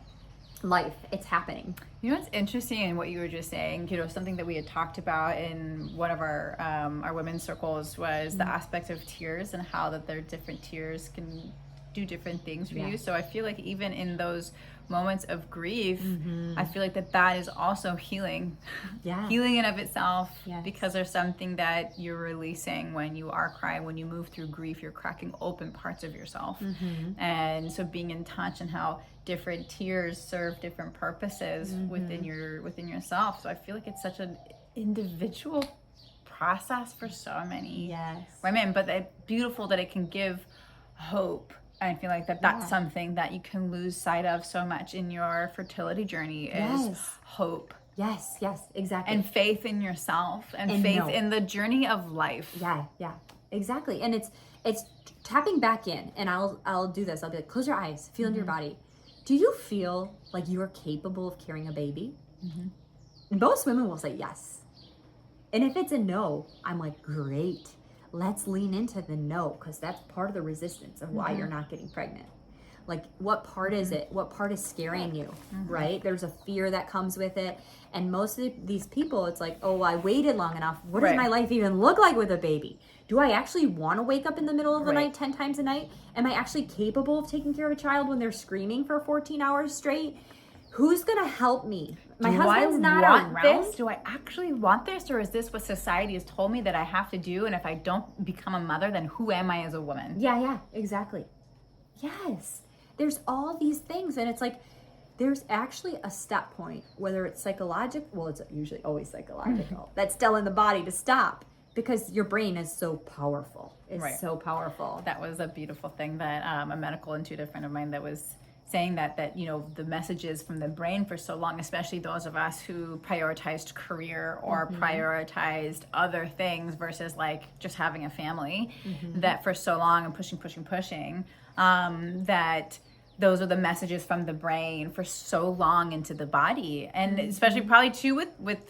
Life, it's happening. You know what's interesting in what you were just saying, you know, something that we had talked about in one of our women's circles was the aspect of tears and how that their different tears can do different things for you. So I feel like even in those moments of grief, I feel like that is also healing. Healing in of itself, because there's something that you're releasing when you are crying. When you move through grief, you're cracking open parts of yourself. And so being in touch and how different tears serve different purposes within yourself. So I feel like it's such an individual process for so many women, but it's beautiful that it can give hope. I feel like that's something that you can lose sight of so much in your fertility journey is hope. Yes, exactly. And faith in yourself and faith in the journey of life. Yeah, exactly. And it's tapping back in, and I'll do this. I'll be like, close your eyes, feel into your body. Do you feel like you are capable of carrying a baby? Most women will say yes. And if it's a no, I'm like, great. Let's lean into the no, because that's part of the resistance of why you're not getting pregnant. Like, what part is it? What part is scaring you, right? There's a fear that comes with it. And most of these people, it's like, oh, I waited long enough. What does my life even look like with a baby? Do I actually want to wake up in the middle of the night 10 times a night? Am I actually capable of taking care of a child when they're screaming for 14 hours straight? Who's going to help me? My husband's not around. Do I actually want this? Or is this what society has told me that I have to do? And if I don't become a mother, then who am I as a woman? Yeah, exactly. Yes. There's all these things. And it's like, there's actually a step point, whether it's psychological, well, it's usually always psychological, that's telling the body to stop, because your brain is so powerful. It's so powerful. That was a beautiful thing that a medical intuitive friend of mine that was saying that you know, the messages from the brain for so long, especially those of us who prioritized career or prioritized other things versus like just having a family, that for so long and pushing, that those are the messages from the brain for so long into the body. And especially probably too with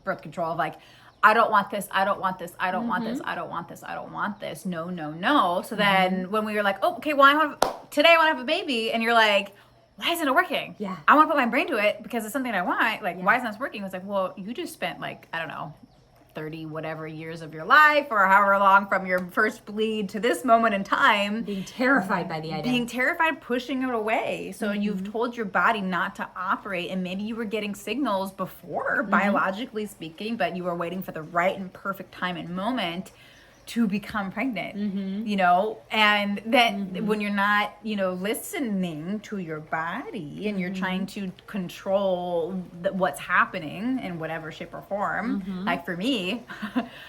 birth control, of like, I don't want this, I don't want this, I don't want this, I don't want this, I don't want this, no, no, no. So then when we were like, oh, okay, well, today I want to have a baby, and you're like, why isn't it working? Yeah. I want to put my brain to it because it's something I want. Like, why isn't this working? It's like, well, you just spent like, I don't know, 30 whatever years of your life, or however long from your first bleed to this moment in time, being terrified by the idea, being terrified, pushing it away. So you've told your body not to operate, and maybe you were getting signals before, biologically speaking, but you were waiting for the right and perfect time and moment to become pregnant, you know. And then when you're not, you know, listening to your body, and you're trying to control what's happening in whatever shape or form, like for me,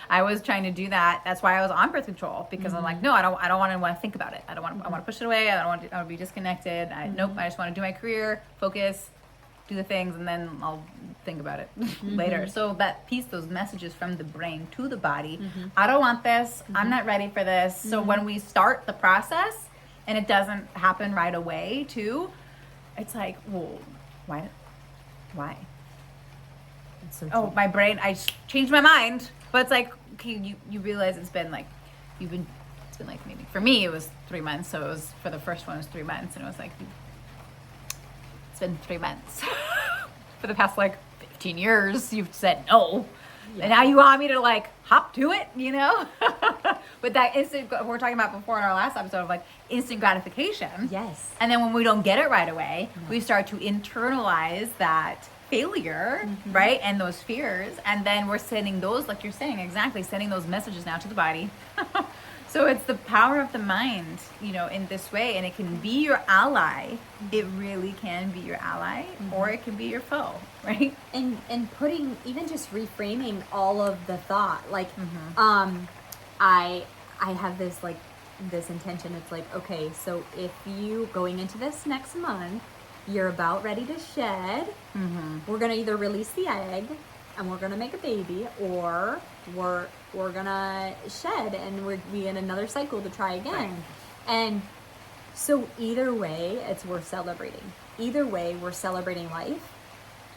I was trying to do that. That's why I was on birth control, because I'm like, no, I don't want to think about it. I want to push it away. I want to be disconnected. Nope, I just want to do my career, focus, do the things, and then I'll think about it later. So that piece, those messages from the brain to the body, I don't want this, I'm not ready for this. So when we start the process and it doesn't happen right away too, it's like, well, why? so Oh, my brain, I changed my mind. But it's like, okay, you realize it's been like maybe, for me it was 3 months, so it was, for the first one it was 3 months, and it was like, it's been 3 months. For the past like 15 years, you've said no. And now you want me to like hop to it, you know? But that instant, we're talking about before in our last episode, of like instant gratification. Yes. And then when we don't get it right away, we start to internalize that failure, right? And those fears. And then we're sending those, like you're saying, exactly, sending those messages now to the body. So it's the power of the mind, you know, in this way, and it can be your ally. It really can be your ally, or it can be your foe, right? And putting, even just reframing all of the thought, like, I have this, like, this intention. It's like, okay, so if you, going into this next month, you're about ready to shed, we're gonna either release the egg and we're gonna make a baby, or we're gonna shed and we're be in another cycle to try again. Right. And so either way, it's worth celebrating. Either way, we're celebrating life.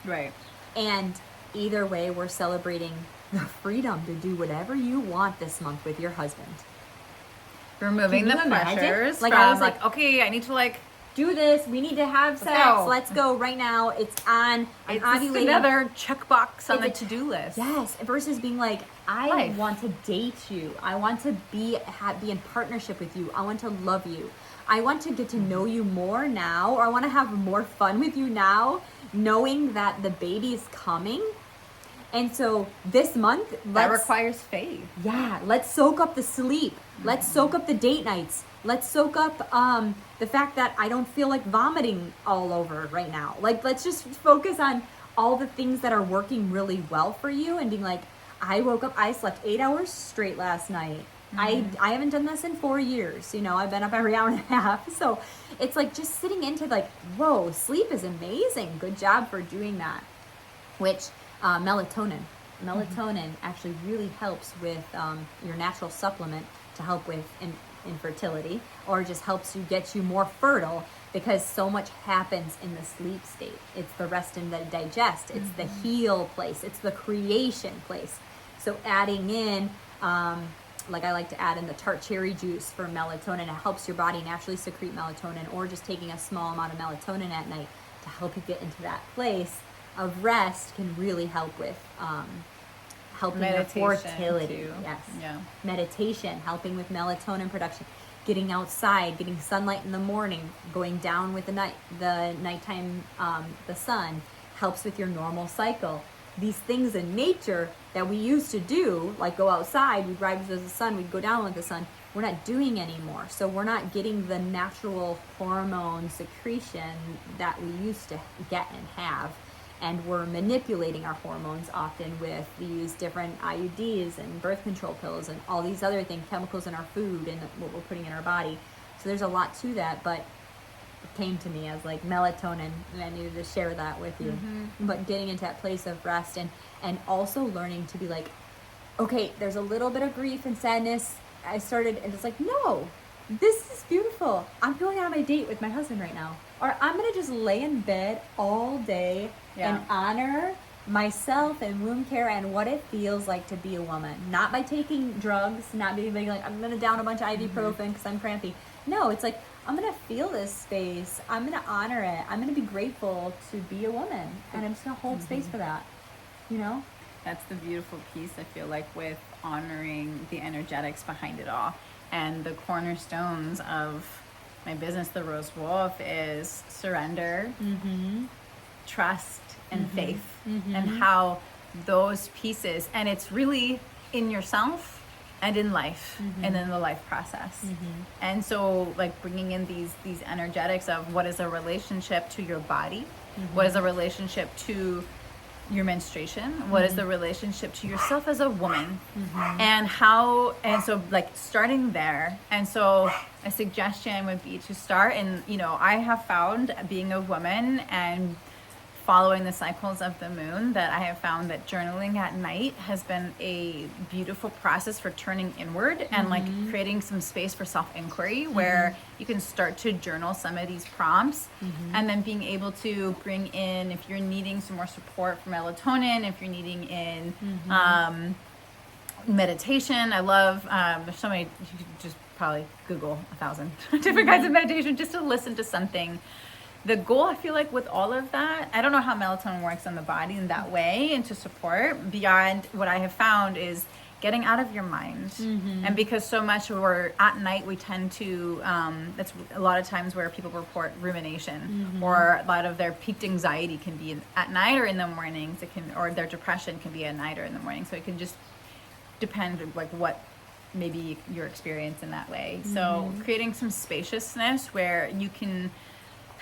Right. And either way, we're celebrating the freedom to do whatever you want this month with your husband. Removing the pressures. Like, from, I was like, okay, I need to like do this. We need to have sex. Let's go right now. It's on. I'm ovulating. Another checkbox on the to-do list. Yes. Versus being like, I want to date you. I want to be in partnership with you. I want to love you. I want to get to know you more now, or I want to have more fun with you now, knowing that the baby is coming. And so this month, that requires faith. Yeah. Let's soak up the sleep. Let's soak up the date nights. Let's soak up the fact that I don't feel like vomiting all over right now. Like, let's just focus on all the things that are working really well for you, and being like, I woke up, I slept 8 hours straight last night. I haven't done this in 4 years. You know, I've been up every hour and a half. So it's like just sitting into like, whoa, sleep is amazing. Good job for doing that. Which melatonin actually really helps with your natural supplement to help with infertility, or just helps you get you more fertile, because so much happens in the sleep state. It's the rest and the digest. It's the heal place. It's the creation place. So adding in, like I like to add in the tart cherry juice for melatonin. It helps your body naturally secrete melatonin, or just taking a small amount of melatonin at night to help you get into that place of rest can really help with helping with fertility. Too. Yes. Yeah. Meditation, helping with melatonin production, getting outside, getting sunlight in the morning, going down with the nighttime, the sun helps with your normal cycle. These things in nature that we used to do, like go outside, we'd rise with the sun, we'd go down with the sun, we're not doing anymore. So we're not getting the natural hormone secretion that we used to get and have. And we're manipulating our hormones often with these different IUDs and birth control pills and all these other things, chemicals in our food and what we're putting in our body. So there's a lot to that, but came to me as like melatonin, and I needed to share that with you. But getting into that place of rest, and also learning to be like, okay, there's a little bit of grief and sadness. I started, and it's like, no, this is beautiful. I'm going on my date with my husband right now. Or I'm going to just lay in bed all day and honor myself and womb care and what it feels like to be a woman. Not by taking drugs, not being like, I'm going to down a bunch of ibuprofen because I'm crampy. No, it's like, I'm going to feel this space. I'm going to honor it. I'm going to be grateful to be a woman. And I'm just going to hold space for that, you know? That's the beautiful piece, I feel like, with honoring the energetics behind it all. And the cornerstones of my business, The Rose Wolf, is surrender, trust, and faith. And how those pieces, and it's really in yourself and in life and in the life process. And so like bringing in these energetics of what is a relationship to your body, what is a relationship to your menstruation, what is the relationship to yourself as a woman, and how, and so like starting there. And so a suggestion would be to start, and you know, I have found being a woman and following the cycles of the moon, that I have found that journaling at night has been a beautiful process for turning inward and like creating some space for self-inquiry, where you can start to journal some of these prompts, and then being able to bring in, if you're needing some more support for melatonin, if you're needing in meditation. I love, there's so many, you could just probably Google 1,000 different kinds of meditation just to listen to something. The goal, I feel like, with all of that, I don't know how melatonin works on the body in that way, and to support beyond what I have found is getting out of your mind. And because so much we're at night, we tend to, that's a lot of times where people report rumination, or a lot of their peaked anxiety can be at night or in the mornings. It can, or their depression can be at night or in the morning. So it can just depend like what maybe your experience in that way. So creating some spaciousness where you can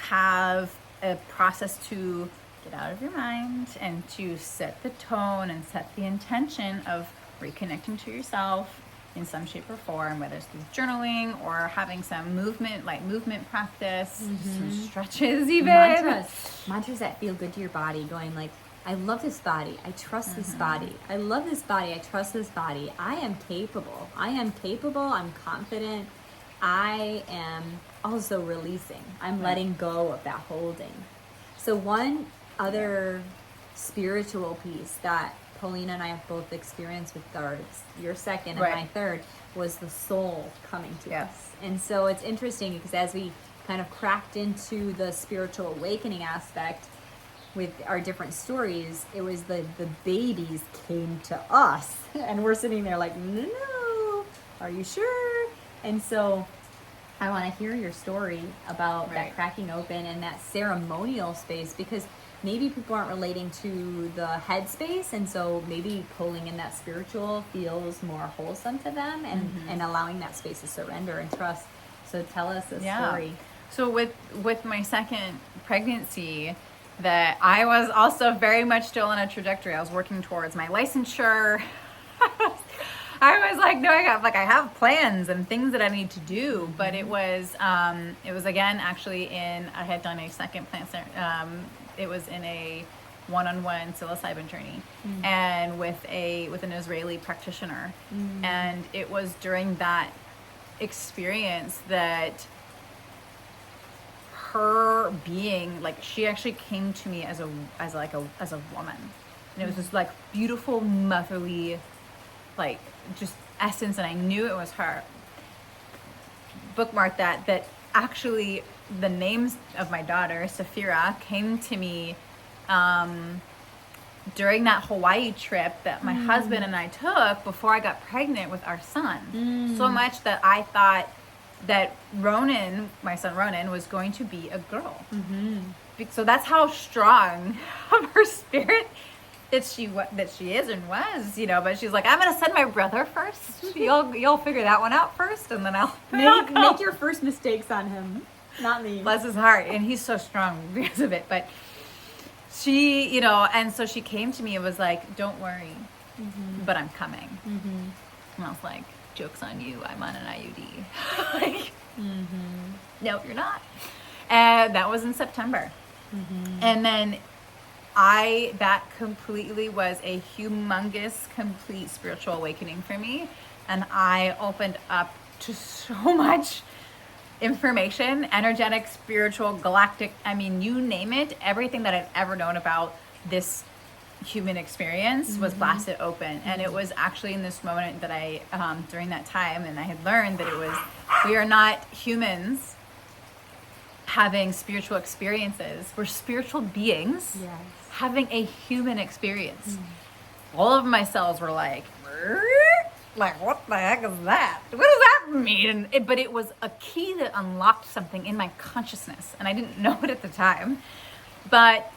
have a process to get out of your mind and to set the tone and set the intention of reconnecting to yourself in some shape or form, whether it's through journaling or having some movement, like movement practice, some stretches even. Mantras that feel good to your body, going like, I love this body. I trust this body. I love this body. I trust this body. I am capable. I am capable. I'm confident. I am also releasing. I'm letting go of that holding. So one other spiritual piece that Paulina and I have both experienced with your second and my third, was the soul coming to us. And so it's interesting because as we kind of cracked into the spiritual awakening aspect with our different stories, it was the babies came to us and we're sitting there like, no, are you sure? And so I want to hear your story about that cracking open and that ceremonial space, because maybe people aren't relating to the head space, and so maybe pulling in that spiritual feels more wholesome to them, and allowing that space to surrender and trust. So tell us a story. So with my second pregnancy, that I was also very much still on a trajectory. I was working towards my licensure. I was like, no, I have plans and things that I need to do, but it was again, actually I had done a second plant, it was in a one-on-one psilocybin journey, and with an Israeli practitioner. And it was during that experience that her being, like, she actually came to me as a woman. And it was this like beautiful motherly, like, just essence, and I knew it was her. Bookmark that actually the names of my daughter, Safira, came to me during that Hawaii trip that my husband and I took before I got pregnant with our son. So much that I thought that Ronan, my son Ronan, was going to be a girl. So that's how strong of her spirit that she is and was, you know. But she's like, I'm gonna send my brother first. You'll figure that one out first, and then I'll make your first mistakes on him, not me. Bless his heart, and he's so strong because of it. But she, you know, and so she came to me and was like, don't worry, but I'm coming. And I was like, joke's on you, I'm on an IUD. Like, no, you're not. And that was in September. And then that completely was a humongous, complete spiritual awakening for me. And I opened up to so much information, energetic, spiritual, galactic, I mean, you name it, everything that I'd ever known about this human experience was blasted open. And it was actually in this moment that I, during that time, and I had learned that we are not humans having spiritual experiences. We're spiritual beings having a human experience. All of my cells were like, what the heck is that? What does that mean? But it was a key that unlocked something in my consciousness, and I didn't know it at the time. But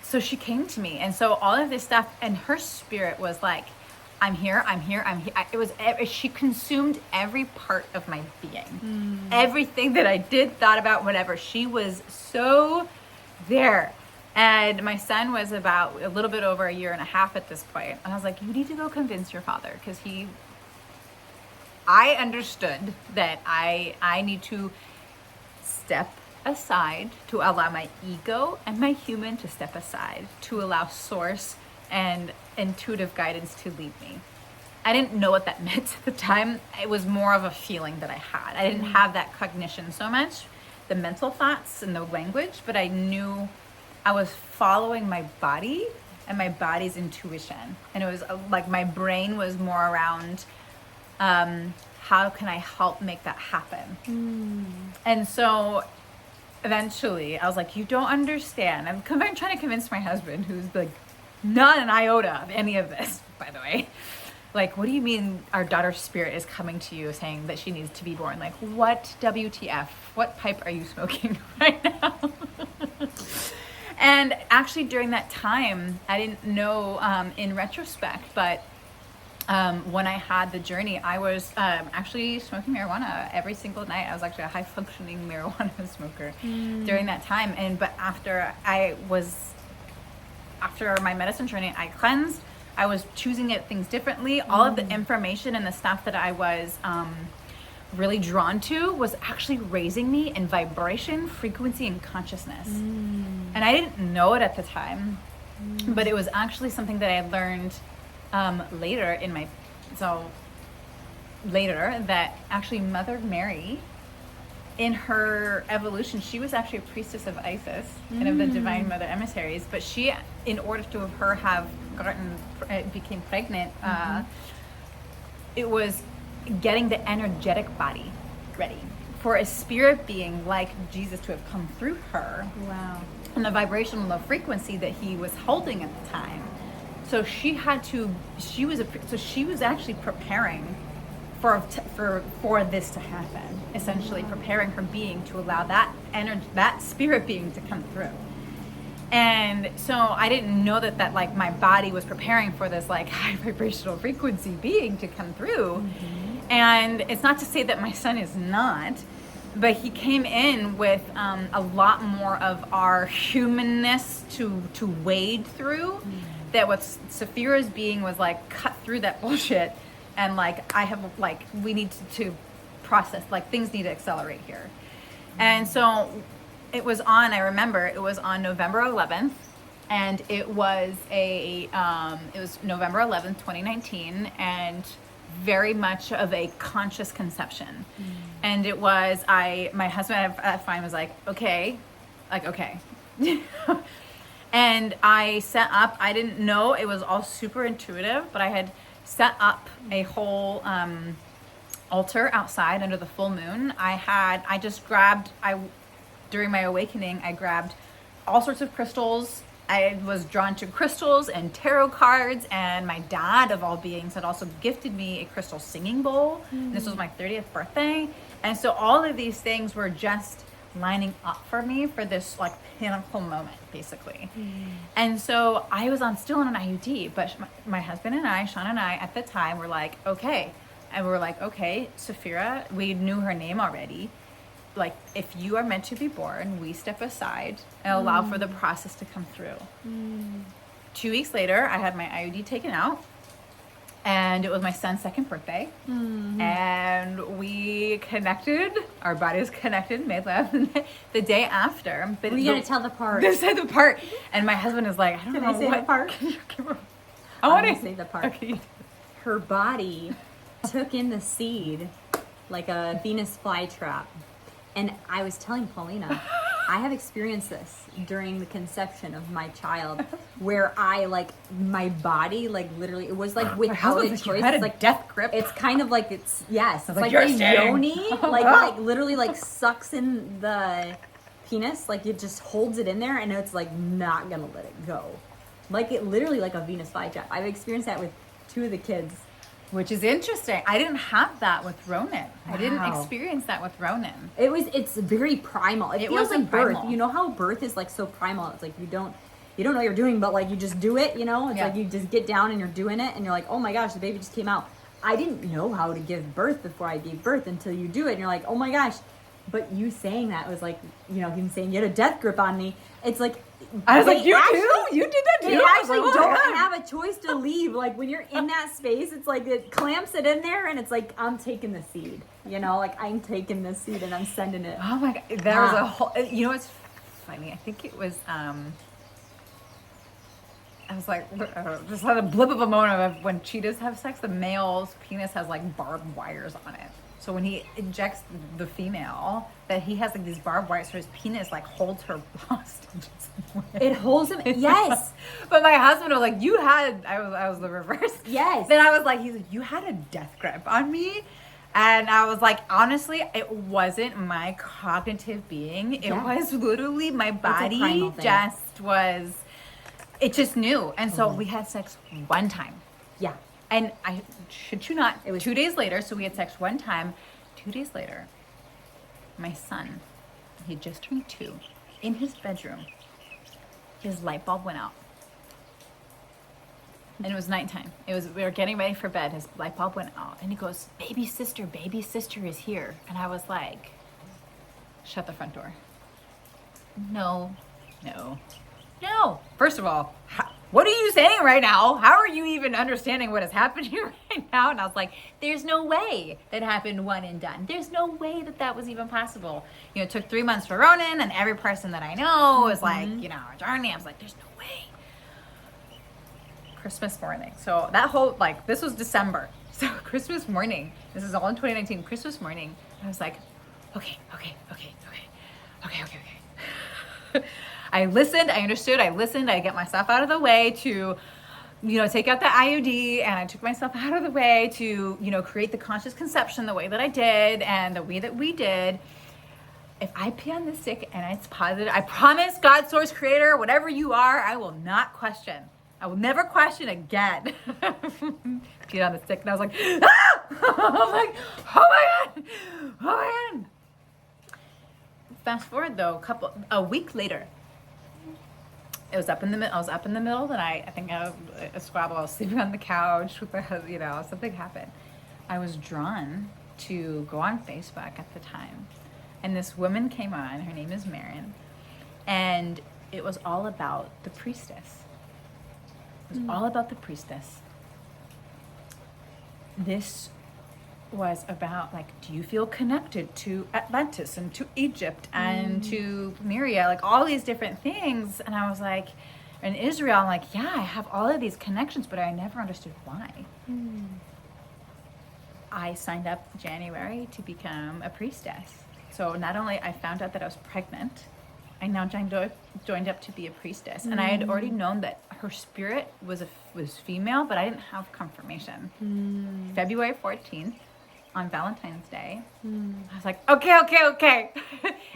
so she came to me, and so all of this stuff, and her spirit was like, I'm here. She consumed every part of my being. Everything that I did, thought about, whatever. She was so there. And my son was about a little bit over 1.5 years at this point. And I was like, you need to go convince your father, because I understood that I need to step aside, to allow my ego and my human to step aside, to allow source and intuitive guidance to lead me. I didn't know what that meant at the time. It was more of a feeling that I had. I didn't have that cognition so much, the mental thoughts and the language, but I knew I was following my body and my body's intuition. And it was like my brain was more around, how can I help make that happen? And so eventually I was like, you don't understand. I'm trying to convince my husband, who's like not an iota of any of this, by the way. Like, what do you mean our daughter's spirit is coming to you saying that she needs to be born? Like, what WTF? What pipe are you smoking right now? And actually during that time, I didn't know in retrospect, but when I had the journey, I was actually smoking marijuana every single night. I was actually a high functioning marijuana smoker during that time. But after my medicine journey, I cleansed. I was choosing things differently. All of the information and the stuff that I was really drawn to was actually raising me in vibration, frequency, and consciousness. And I didn't know it at the time, but it was actually something that I learned later that actually Mother Mary, in her evolution, she was actually a priestess of Isis and of the Divine Mother emissaries. But she, in order to have became pregnant, it was getting the energetic body ready for a spirit being like Jesus to have come through her. Wow. And the vibrational low frequency that he was holding at the time. So she was actually preparing for this to happen, essentially preparing her being to allow that energy, that spirit being to come through. And so I didn't know that like my body was preparing for this like high vibrational frequency being to come through. And it's not to say that my son is not, but he came in with a lot more of our humanness to wade through. That what Saphira's being was like cut through that bullshit. And like, we need to process, like things need to accelerate here. And so it was on November 11th, and it was November 11th, 2019, and very much of a conscious conception. And it was, my husband at Fine was like, okay. And I set up, I didn't know, it was all super intuitive, but I had set up a whole altar outside under the full moon. During my awakening, I grabbed all sorts of crystals. I was drawn to crystals and tarot cards, and my dad, of all beings, had also gifted me a crystal singing bowl. This was my 30th birthday. And so all of these things were just lining up for me for this like pinnacle moment, basically. And so I was still on an IUD, but my husband and I, Sean and I, at the time were like, okay. And we were like, okay, Saphira, we knew her name already. Like, if you are meant to be born, we step aside and allow for the process to come through. 2 weeks later, I had my IUD taken out, And it was my son's second birthday. And we connected, our bodies connected, made love the day after. But We gotta tell the part. This is the part. And my husband is like, I don't Can know I say what the part? I want to to say the part. Okay. Her body took in the seed like a Venus flytrap. And I was telling Paulina, I have experienced this during the conception of my child, where I my body literally, it was like without a choice. You had It's a like death grip. It's kind of like it's like "You're the staying." yoni, like literally sucks in the penis, like it just holds it in there, and it's like not gonna let it go, like it literally like a Venus flytrap. I've experienced that with 2 of the kids. Which is interesting. I didn't have that with Ronan. I didn't Wow. experience that with Ronan. It's very primal. It feels wasn't like birth. primal. You know how birth is like so primal. It's like you don't know what you're doing, but like you just do it, you know? It's Yeah. like you just get down and you're doing it and you're like, oh my gosh, the baby just came out. I didn't know how to give birth before I gave birth until you do it and you're like, oh my gosh. But you saying that was like, him saying you had a death grip on me. It's like I was like, they you actually- too? You did that too? They I was actually like, oh my don't God. have a choice to leave. Like when you're in that space, it's like it clamps it in there and it's like, I'm taking the seed. Like I'm taking this seed and I'm sending it. Oh my God. There was a whole, you know what's funny? I think it was, I was like, just had a blip of a moment of when cheetahs have sex, the male's penis has like barbed wires on it. So when he injects the female, that he has like these barbed wires, so his penis like holds her hostage. It holds him. Yes. But my husband was like, I was the reverse. Yes. Then I was like, he's like, you had a death grip on me. And I was like, honestly, it wasn't my cognitive being. It Yeah. was literally my body primal thing. it just knew. And so we had sex one time. Yeah. And I shit you not, It was 2 days later, so we had sex one time. 2 days later, my son, he just turned 2, in his bedroom, his light bulb went out. And it was nighttime. We were getting ready for bed. His light bulb went out. And he goes, baby sister is here. And I was like, shut the front door. No. First of all, what are you saying right now? How are you even understanding what is happening right now? And I was like, there's no way that happened one and done. There's no way that was even possible. It took 3 months for Ronan, and every person that I know is like, a journey. I was like, there's no way. Christmas morning. So that whole, this was December. So Christmas morning, this is all in 2019, Christmas morning, I was like, okay. I listened, I understood, I listened, I get myself out of the way to, take out the IUD, and I took myself out of the way to, create the conscious conception the way that I did and the way that we did. If I pee on the stick and it's positive, I promise, God, source, creator, whatever you are, I will not question. I will never question again. Peed on the stick and I was like, ah! I was like, oh my God. Fast forward though, a week later, I was up in the middle of the night. I think a squabble. I was sleeping on the couch with something happened. I was drawn to go on Facebook at the time. And this woman came on, her name is Marin. And it was all about the priestess. It was all about the priestess. This was about do you feel connected to Atlantis and to Egypt and to Myria, all these different things. And I was like, in Israel, I'm like, yeah, I have all of these connections, but I never understood why. I signed up January to become a priestess. So not only I found out that I was pregnant, I now joined up to be a priestess. And I had already known that her spirit was female, but I didn't have confirmation. February 14th, on Valentine's Day, I was like, okay.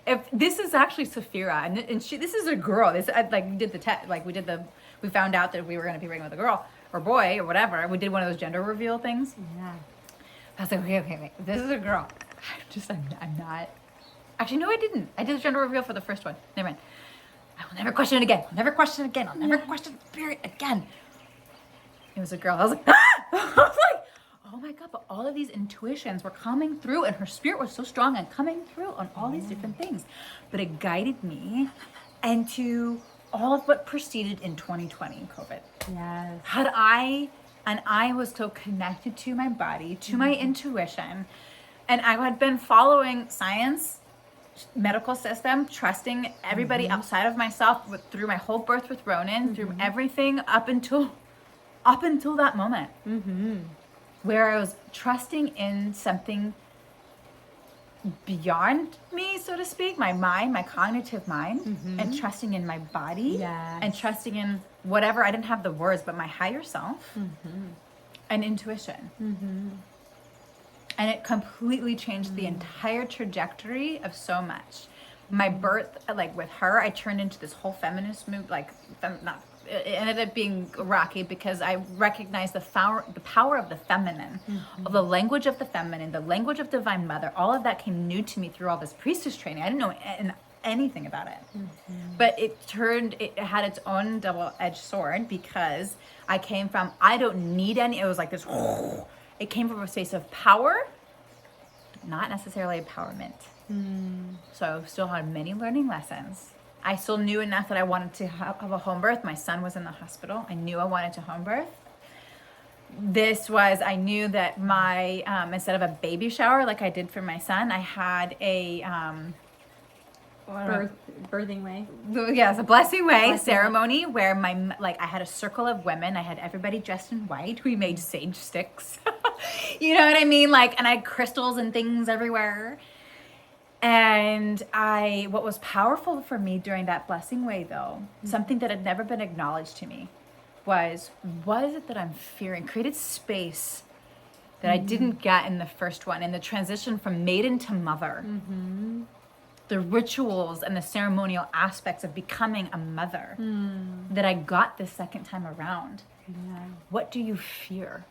If this is actually Saphira, and this is a girl. This we did the test, we found out that we were going to be pregnant with a girl or boy or whatever. We did one of those gender reveal things. Yeah. I was like, okay, this is a girl. I'm not. Actually, no, I didn't. I did the gender reveal for the first one. Never mind. I will never question it again. I'll never question spirit again. It was a girl. I was like, ah! I was like, oh my God, but all of these intuitions were coming through, and her spirit was so strong and coming through on all these different things. But it guided me into all of what proceeded in 2020 COVID. Yes. Had I And I was so connected to my body, to my intuition. And I had been following science, medical system, trusting everybody outside of myself through my whole birth with Ronan, through everything up until that moment. Where I was trusting in something beyond me, so to speak, my mind, my cognitive mind, and trusting in my body, and trusting in whatever, I didn't have the words, but my higher self and intuition. And it completely changed the entire trajectory of so much. My birth, like with her, I turned into this whole feminist move, it ended up being rocky because I recognized the power of the feminine, of the language of the feminine, the language of Divine Mother. All of that came new to me through all this priestess training. I didn't know anything about it. But it had its own double-edged sword because I came from, I don't need any, it was like this, it came from a space of power, not necessarily empowerment. So I still had many learning lessons. I still knew enough that I wanted to have a home birth. My son was in the hospital. I knew I wanted to home birth. I knew that my, instead of a baby shower like I did for my son, I had a, birthing way. Yes, a blessing way ceremony where I had a circle of women. I had everybody dressed in white. We made sage sticks. You know what I mean? And I had crystals and things everywhere. And what was powerful for me during that blessing way, though, something that had never been acknowledged to me, was what is it that I'm fearing? Created space that I didn't get in the first one, in the transition from maiden to mother. The rituals and the ceremonial aspects of becoming a mother that I got the second time around. What do you fear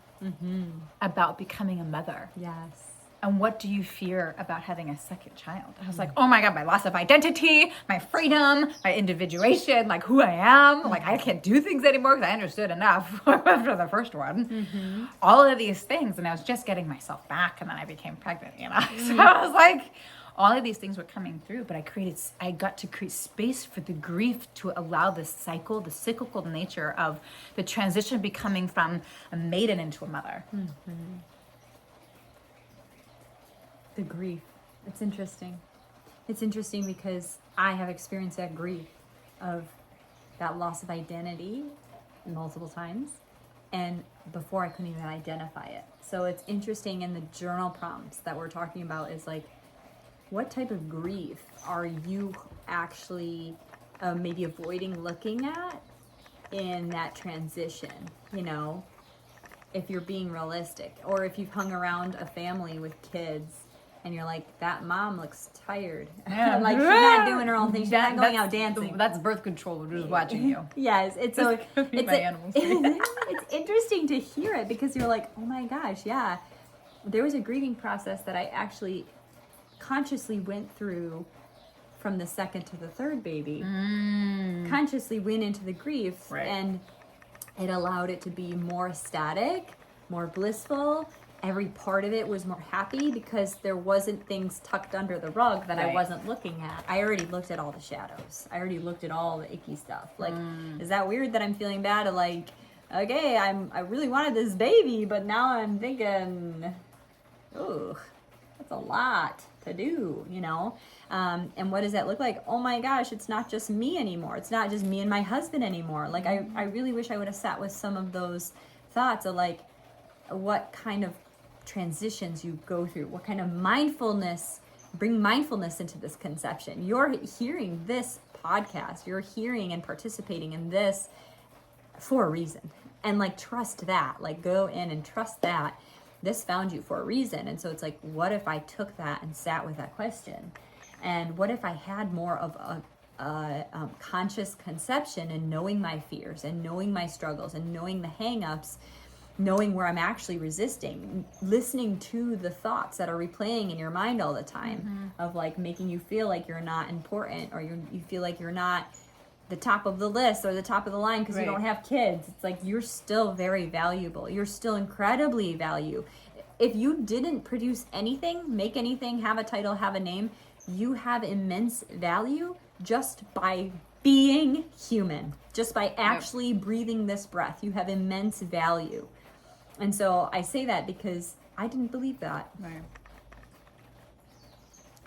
about becoming a mother? Yes. And what do you fear about having a second child? I was like, oh my God, my loss of identity, my freedom, my individuation, who I am. I can't do things anymore because I understood enough after the first one. All of these things. And I was just getting myself back. And then I became pregnant, So I was like, all of these things were coming through. But I got to create space for the grief to allow the cyclical nature of the transition becoming from a maiden into a mother. The grief. It's interesting. It's interesting because I have experienced that grief of that loss of identity multiple times. And before I couldn't even identify it. So it's interesting in the journal prompts that we're talking about is what type of grief are you actually maybe avoiding looking at in that transition, if you're being realistic, or if you've hung around a family with kids and you're like, that mom looks tired. She's not doing her own thing. She's not going out dancing. That's birth control. We're just watching you. Yes. It's interesting to hear it because you're like, oh my gosh, yeah. There was a grieving process that I actually consciously went through from the second to the third baby. Consciously went into the grief and it allowed it to be more static, more blissful. Every part of it was more happy because there wasn't things tucked under the rug that I wasn't looking at. I already looked at all the shadows. I already looked at all the icky stuff. Is that weird that I'm feeling bad? Okay, I really wanted this baby, but now I'm thinking, ooh, that's a lot to do, and what does that look like? Oh my gosh, it's not just me anymore. It's not just me and my husband anymore. I really wish I would have sat with some of those thoughts of what kind of transitions you go through, what kind of bring mindfulness into this conception. You're hearing this podcast, you're hearing and participating in this for a reason, and trust that, go in and trust that this found you for a reason. And so it's what if I took that and sat with that question, and what if I had more of a conscious conception and knowing my fears and knowing my struggles and knowing the hang-ups, knowing where I'm actually resisting, listening to the thoughts that are replaying in your mind all the time of making you feel like you're not important, or you feel like you're not the top of the list or the top of the line because you don't have kids. It's you're still very valuable. You're still incredibly valuable. If you didn't produce anything, make anything, have a title, have a name, you have immense value just by being human, just by actually breathing this breath. You have immense value. And so I say that because I didn't believe that. Right.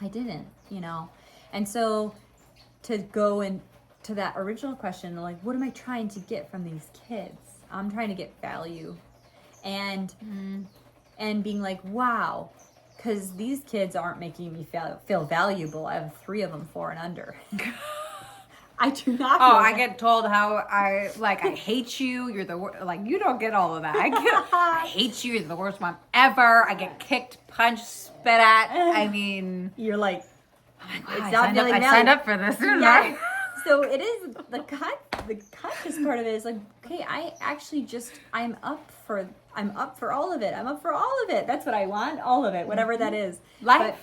I didn't, you know. And so to go into that original question, like, what am I trying to get from these kids? I'm trying to get value. And being like, wow, because these kids aren't making me feel valuable. I have 3 of them 4 and under. I do not. I get told how I hate you. You're the worst. Like, you don't get all of that. I hate you. You're the worst mom ever. I get kicked, punched, spit at. I mean, you're like, wow, I signed up for this, didn't I? So it is the conscious part of it is like, okay, I'm up for all of it. I'm up for all of it. That's what I want, all of it, whatever that is. Life.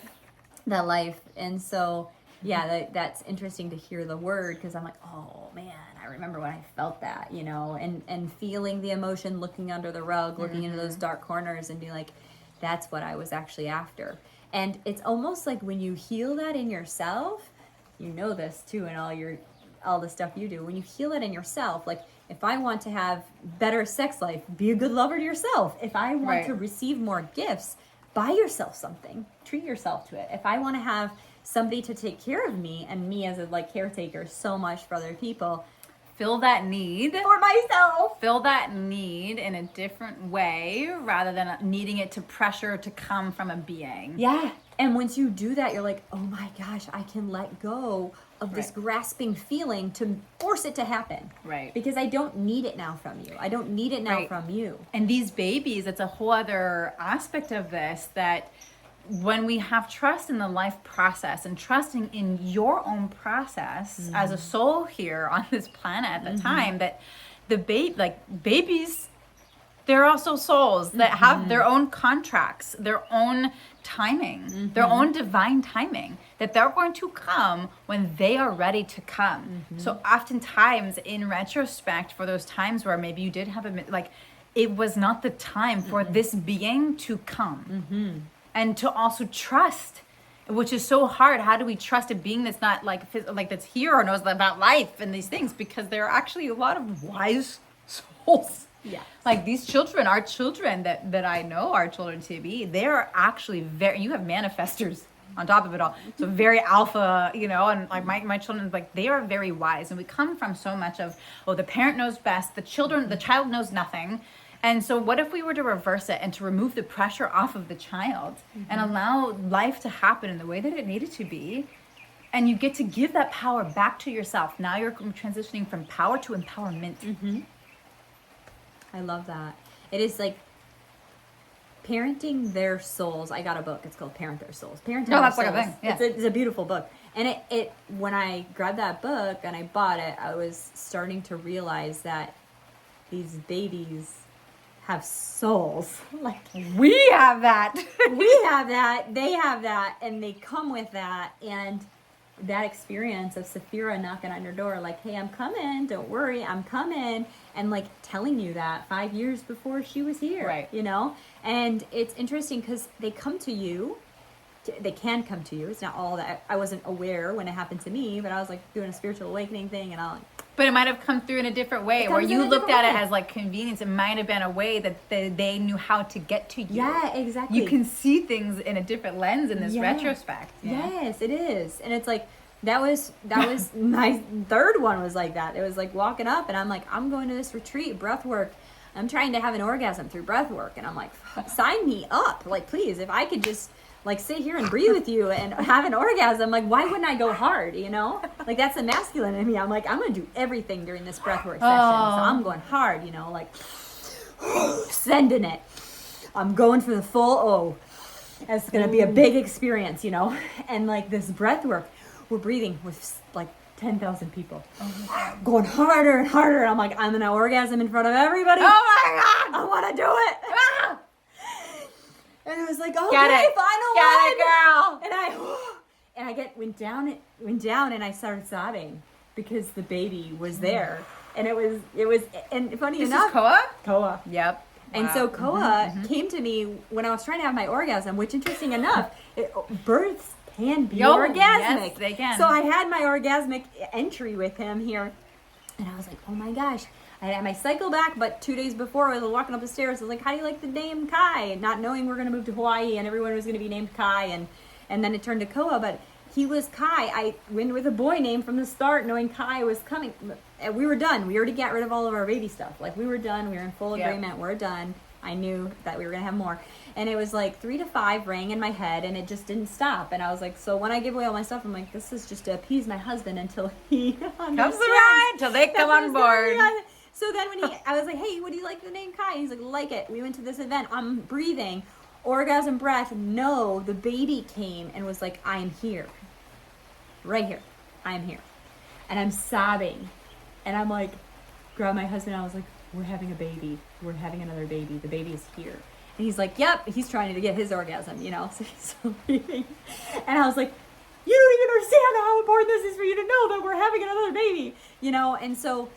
That life. And so, yeah, that's interesting to hear the word, because I'm like, oh man, I remember when I felt that, you know, and feeling the emotion, looking under the rug, looking into those dark corners and being like, that's what I was actually after. And it's almost like when you heal that in yourself, you know this too, and all the stuff you do, when you heal it in yourself, like, if I want to have better sex life, be a good lover to yourself. If I want to receive more gifts, buy yourself something, treat yourself to it. If I want to have somebody to take care of me, and me as a caretaker so much for other people, fill that need for myself. Fill that need in a different way rather than needing it to pressure to come from a being. Yeah. And once you do that, you're like, oh my gosh, I can let go of this grasping feeling to force it to happen. Right. Because I don't need it now from you. I don't need it now from you. And these babies, it's a whole other aspect of this, that when we have trust in the life process and trusting in your own process as a soul here on this planet at the time, that the babies, they're also souls that have their own contracts, their own timing, their own divine timing, that they're going to come when they are ready to come. So oftentimes in retrospect, for those times where maybe you did have it was not the time for this being to come. And to also trust, which is so hard. How do we trust a being that's not that's here or knows about life and these things? Because there are actually a lot of wise souls. Yeah. Like these children, our children that I know our children to be, they're actually you have manifestors on top of it all. So very alpha, you know, and like my children, like they are very wise. And we come from so much of, the parent knows best, the child knows nothing. And so what if we were to reverse it and to remove the pressure off of the child and allow life to happen in the way that it needed to be? And you get to give that power back to yourself. Now you're transitioning from power to empowerment. I love that. It is like parenting their souls. I got a book. It's called Parent Their Souls. Parenting Their that's Souls. like a thing. Yeah. It's a beautiful book. And it when I grabbed that book and I bought it, I was starting to realize that these babies have souls. Like, we have that. we have that. They have that. And they come with that. And that experience of Saphira knocking on your door, like, hey, I'm coming. Don't worry. I'm coming. And like telling you that 5 years before she was here. Right. You know? And it's interesting because they come to you. They can come to you. It's not all that. I wasn't aware when it happened to me, but I was like doing a spiritual awakening thing and I'll. But it might have come through in a different way, where you looked at it as like convenience. It might have been a way that they knew how to get to you. Yeah, exactly. You can see things in a different lens in this retrospect. Yeah. Yes, it is. And it's like, that was my third one was like that. It was like walking up and I'm like, I'm going to this retreat, breath work. I'm trying to have an orgasm through breath work. And I'm like, sign me up. Like, please, if I could just like sit here and breathe with you and have an orgasm, like why wouldn't I go hard, you know? Like that's the masculine in me. I'm like, I'm gonna do everything during this breathwork session. So I'm going hard, you know, like sending it. I'm going for the full O. It's gonna be a big experience, you know? And like this breathwork, we're breathing with like 10,000 people. Going harder and harder. I'm like, I'm gonna orgasm in front of everybody. Oh my God! I wanna do it. Ah! And I was like, oh, Get okay, it. final Get one. it, girl. And I went down and I started sobbing because the baby was there. And it was, and funny This enough. is Koa? Koa. Yep. And so Koa came to me when I was trying to have my orgasm, which interesting enough, births can be orgasmic. Yes, they can. So I had my orgasmic entry with him here. And I was like, oh my gosh, I had my cycle back, but 2 days before I was walking up the stairs, I was like, how do you like the name Kai? Not knowing we're going to move to Hawaii and everyone was going to be named Kai. And then it turned to Koa, but he was Kai. I went with a boy name from the start, knowing Kai was coming. And we were done. We already got rid of all of our baby stuff. Like, we were done. We were in full agreement. We're done. I knew that we were going to have more. And it was like 3 to 5 rang in my head, and it just didn't stop. And I was like, so when I give away all my stuff, I'm like, this is just to appease my husband until he comes around, until they come on board. So then when I was like, hey, what do you like the name Kai? He's like it. We went to this event. I'm breathing. Orgasm breath. No, the baby came and was like, I am here. Right here. I am here. And I'm sobbing. And I'm like, grab my husband. I was like, we're having a baby. We're having another baby. The baby is here. And he's like, yep. He's trying to get his orgasm, you know. So he's still breathing. And I was like, you don't even understand how important this is for you to know that we're having another baby, you know. And so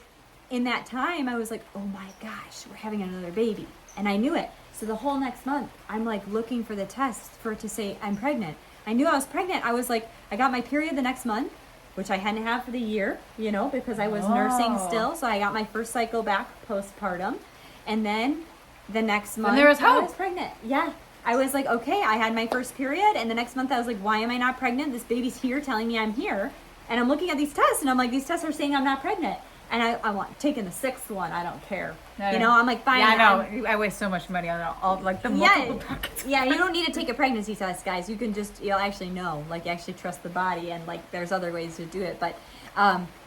in that time, I was like, oh my gosh, we're having another baby. And I knew it. So the whole next month, I'm like looking for the test for it to say I'm pregnant. I knew I was pregnant. I was like, I got my period the next month, which I hadn't had for the year, you know, because I was nursing still. So I got my first cycle back postpartum. And then the next month, there was hope. I was pregnant. Yeah. I was like, okay, I had my first period. And the next month I was like, why am I not pregnant? This baby's here telling me I'm here. And I'm looking at these tests and I'm like, these tests are saying I'm not pregnant. And I want taking the 6th one. I don't care. No, you know, I'm like, fine. Yeah, I know. I waste so much money on all like the multiple brackets. Yeah, you don't need to take a pregnancy test, guys. You can just, you'll actually know. Like, you actually trust the body, and like, there's other ways to do it. But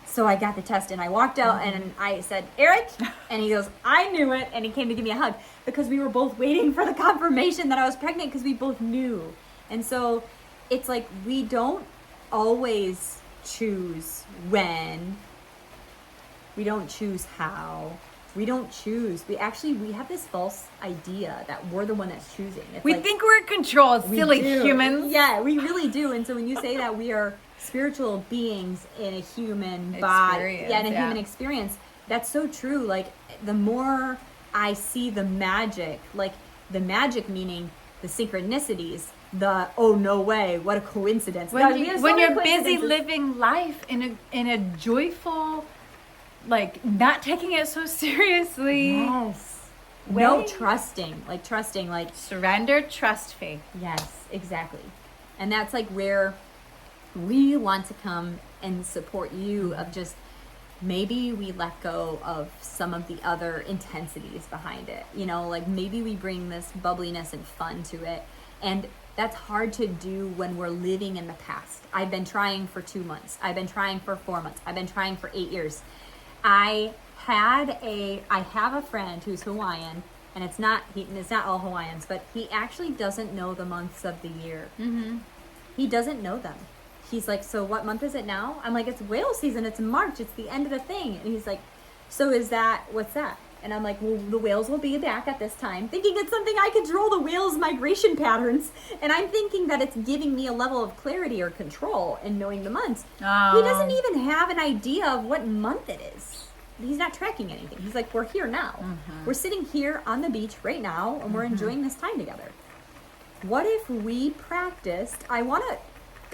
so I got the test, and I walked out, and I said, Eric, and he goes, I knew it, and he came to give me a hug because we were both waiting for the confirmation that I was pregnant because we both knew. And so it's like we don't always choose when. We don't choose how. We don't choose. We have this false idea that we're the one that's choosing. It's we think we're in control, silly humans. Yeah, we really do. And so when you say that we are spiritual beings in a human body, in a human experience, that's so true. Like, the more I see the magic meaning the synchronicities, the oh no way, what a coincidence. When you're busy living life in a joyful, like, not taking it so seriously. Yes. No, trusting, like surrender, trust, faith. Yes, exactly. And that's like where we want to come and support you of just maybe we let go of some of the other intensities behind it. You know, like maybe we bring this bubbliness and fun to it. And that's hard to do when we're living in the past. I've been trying for 2 months. I've been trying for 4 months. I've been trying for 8 years. I have a friend who's Hawaiian, and it's not all Hawaiians, but he actually doesn't know the months of the year. Mm-hmm. He doesn't know them. He's like, so what month is it now? I'm like, it's whale season. It's March. It's the end of the thing. And he's like, so what's that? And I'm like, well, the whales will be back at this time, thinking it's something I control the whales' migration patterns. And I'm thinking that it's giving me a level of clarity or control in knowing the months. Oh. He doesn't even have an idea of what month it is. He's not tracking anything. He's like, we're here now. Mm-hmm. We're sitting here on the beach right now, and we're enjoying this time together. What if we practiced, I want to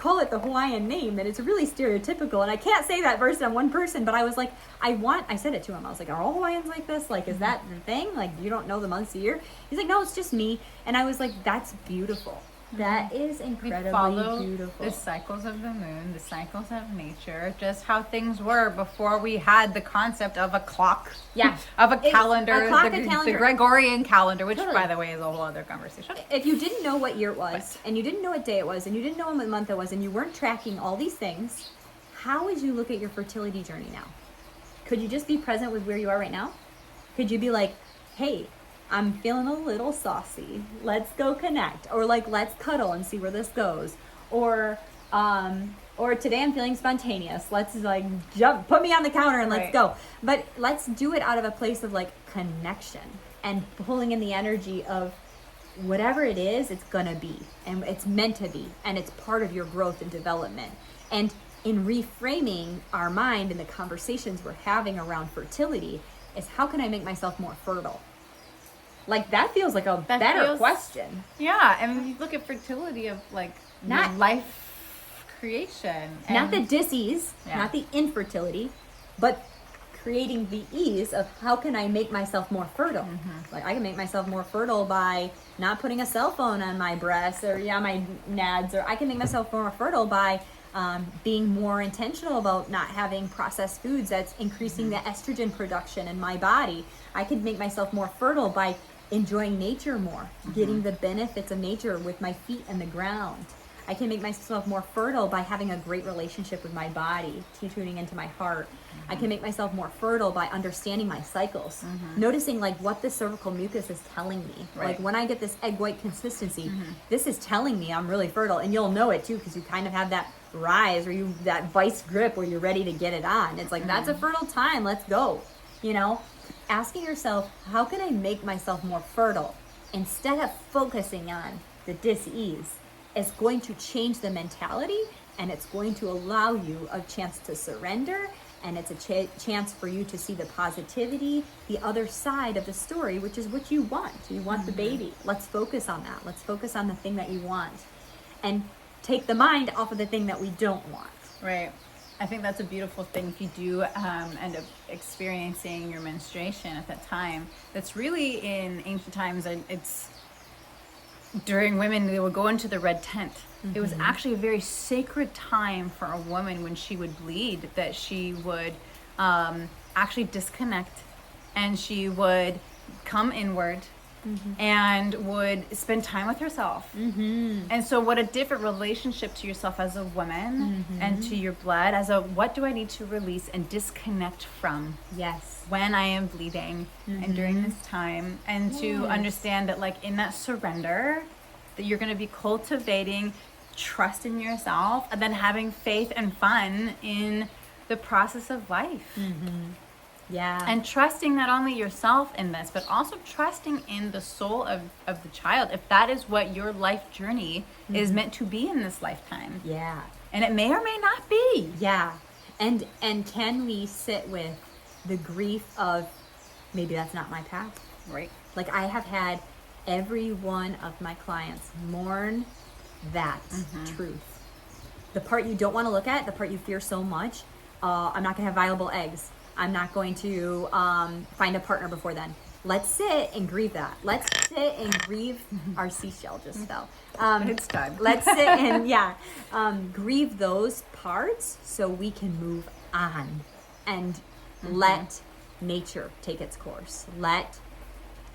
call it the Hawaiian name, and it's really stereotypical, and I can't say that verse on one person, but I was like, I said it to him. I was like, are all Hawaiians like this? Like, is that the thing? Like, you don't know the months of the year? He's like, no, it's just me. And I was like, that's beautiful. That is incredibly beautiful. The cycles of the moon, the cycles of nature, just how things were before we had the concept of a clock. Yeah. Of a calendar. A calendar. The Gregorian calendar, which, by the way, is a whole other conversation. If you didn't know what year it was, and you didn't know what day it was, and you didn't know what month it was, and you weren't tracking all these things, how would you look at your fertility journey now? Could you just be present with where you are right now? Could you be like, hey, I'm feeling a little saucy. Let's go connect. Or like, let's cuddle and see where this goes. Or today I'm feeling spontaneous. Let's like put me on the counter and let's go. But let's do it out of a place of like connection and pulling in the energy of whatever it is, it's gonna be. And it's meant to be. And it's part of your growth and development. And in reframing our mind and the conversations we're having around fertility is, how can I make myself more fertile? Like, that feels like a better question. Yeah, and when you look at fertility of, like, not life creation. Not the disease, not the infertility, but creating the ease of how can I make myself more fertile? Like I can make myself more fertile by not putting a cell phone on my breasts or my nads, or I can make myself more fertile by being more intentional about not having processed foods that's increasing the estrogen production in my body. I could make myself more fertile by enjoying nature more, getting the benefits of nature with my feet in the ground. I can make myself more fertile by having a great relationship with my body, tuning into my heart. I can make myself more fertile by understanding my cycles, noticing like what the cervical mucus is telling me. Right. Like when I get this egg white consistency, this is telling me I'm really fertile, and you'll know it too because you kind of have that rise or that vice grip where you're ready to get it on. It's like that's a fertile time. Let's go. You know, asking yourself, how can I make myself more fertile instead of focusing on the dis-ease? It's going to change the mentality, and it's going to allow you a chance to surrender, and it's a chance for you to see the positivity, the other side of the story, which is what you want. You want the baby. Let's focus on that. Let's focus on the thing that you want and take the mind off of the thing that we don't want. Right. I think that's a beautiful thing if you do end up experiencing your menstruation at that time. That's really in ancient times, it's during women, they would go into the red tent. It was actually a very sacred time for a woman when she would bleed, that she would actually disconnect, and she would come inward and would spend time with herself. And so what a different relationship to yourself as a woman and to your blood as a, what do I need to release and disconnect from? Yes. When I am bleeding and during this time, and to understand that like in that surrender that you're going to be cultivating trust in yourself and then having faith and fun in the process of life. Yeah. And trusting not only yourself in this, but also trusting in the soul of the child, if that is what your life journey is meant to be in this lifetime. Yeah. And it may or may not be. Yeah. And can we sit with the grief of maybe that's not my path? Right. Like I have had every one of my clients mourn that truth. The part you don't want to look at, the part you fear so much. I'm not going to have viable eggs. I'm not going to find a partner before then. Let's sit and grieve that. Let's sit and grieve. Our seashell just fell. It's done. Let's sit and grieve those parts so we can move on and let nature take its course. Let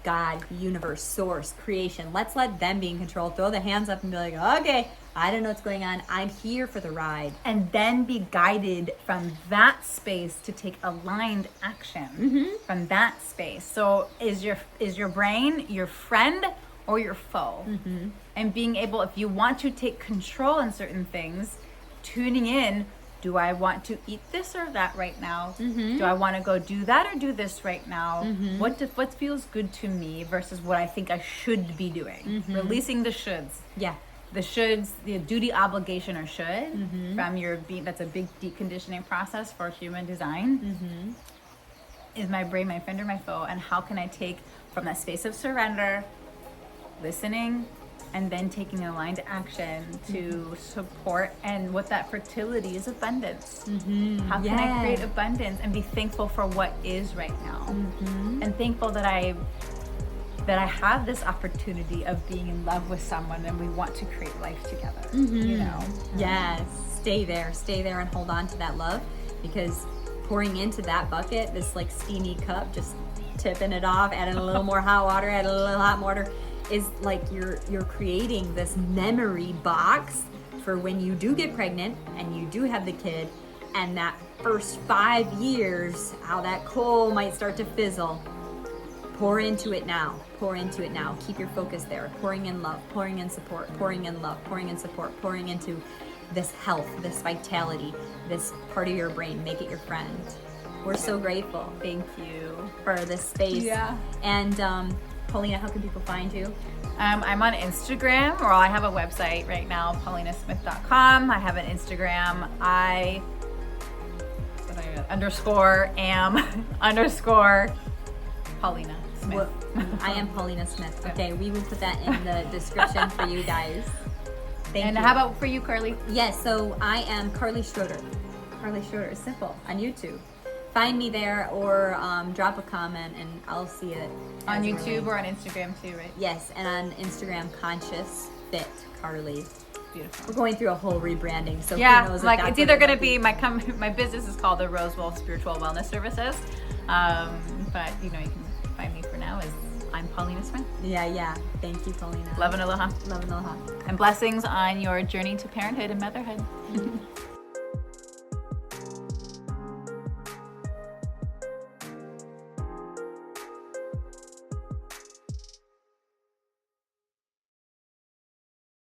God, universe, source, creation, let's let them be in control. Throw the hands up and be like, okay, I don't know what's going on. I'm here for the ride. And then be guided from that space to take aligned action from that space. So is your brain your friend or your foe? And being able, if you want to take control in certain things, tuning in, do I want to eat this or that right now? Do I want to go do that or do this right now? What feels good to me versus what I think I should be doing? Releasing the shoulds. Yeah. The shoulds, the duty, obligation, or should from your being. That's a big deconditioning process for human design. Is my brain my friend or my foe? And how can I take from that space of surrender, listening, and then taking aligned action to support, and what that fertility is abundance. How can I create abundance and be thankful for what is right now? And thankful that I have this opportunity of being in love with someone and we want to create life together. You know? Yes. Stay there and hold on to that love, because pouring into that bucket, this like steamy cup, just tipping it off, adding a little more hot water, adding a little hot water, is like you're creating this memory box for when you do get pregnant and you do have the kid, and that first 5 years, how that coal might start to fizzle. Pour into it now. Keep your focus there. Pouring in love, pouring in support, pouring in love, pouring in support, pouring into this health, this vitality, this part of your brain. Make it your friend. We're so grateful. Thank you for this space. Yeah. And Paulina, how can people find you? I'm on Instagram, or I have a website right now, paulinasmith.com. I have an Instagram. _am_ Paulina Smith. Well, I am Paulina Smith. Okay, we will put that in the description for you guys. Thank And you. how about for you, Carly? Yes, so I am Carly Schroeder. Carly Schroeder is simple on YouTube. find me there or drop a comment and I'll see it. On as it YouTube relates. or on Instagram too, right? Yes, and on Instagram, Conscious Fit Carly. Beautiful. We're going through a whole rebranding, so Yeah, who knows if like that's it's what either it'll going to be my business is called the Rose Wolf Spiritual Wellness Services, but you know you can find me for now as I'm Paulina Smith. Yeah. Thank you, Paulina. Love and aloha, Love and aloha. and blessings on your journey to parenthood and motherhood.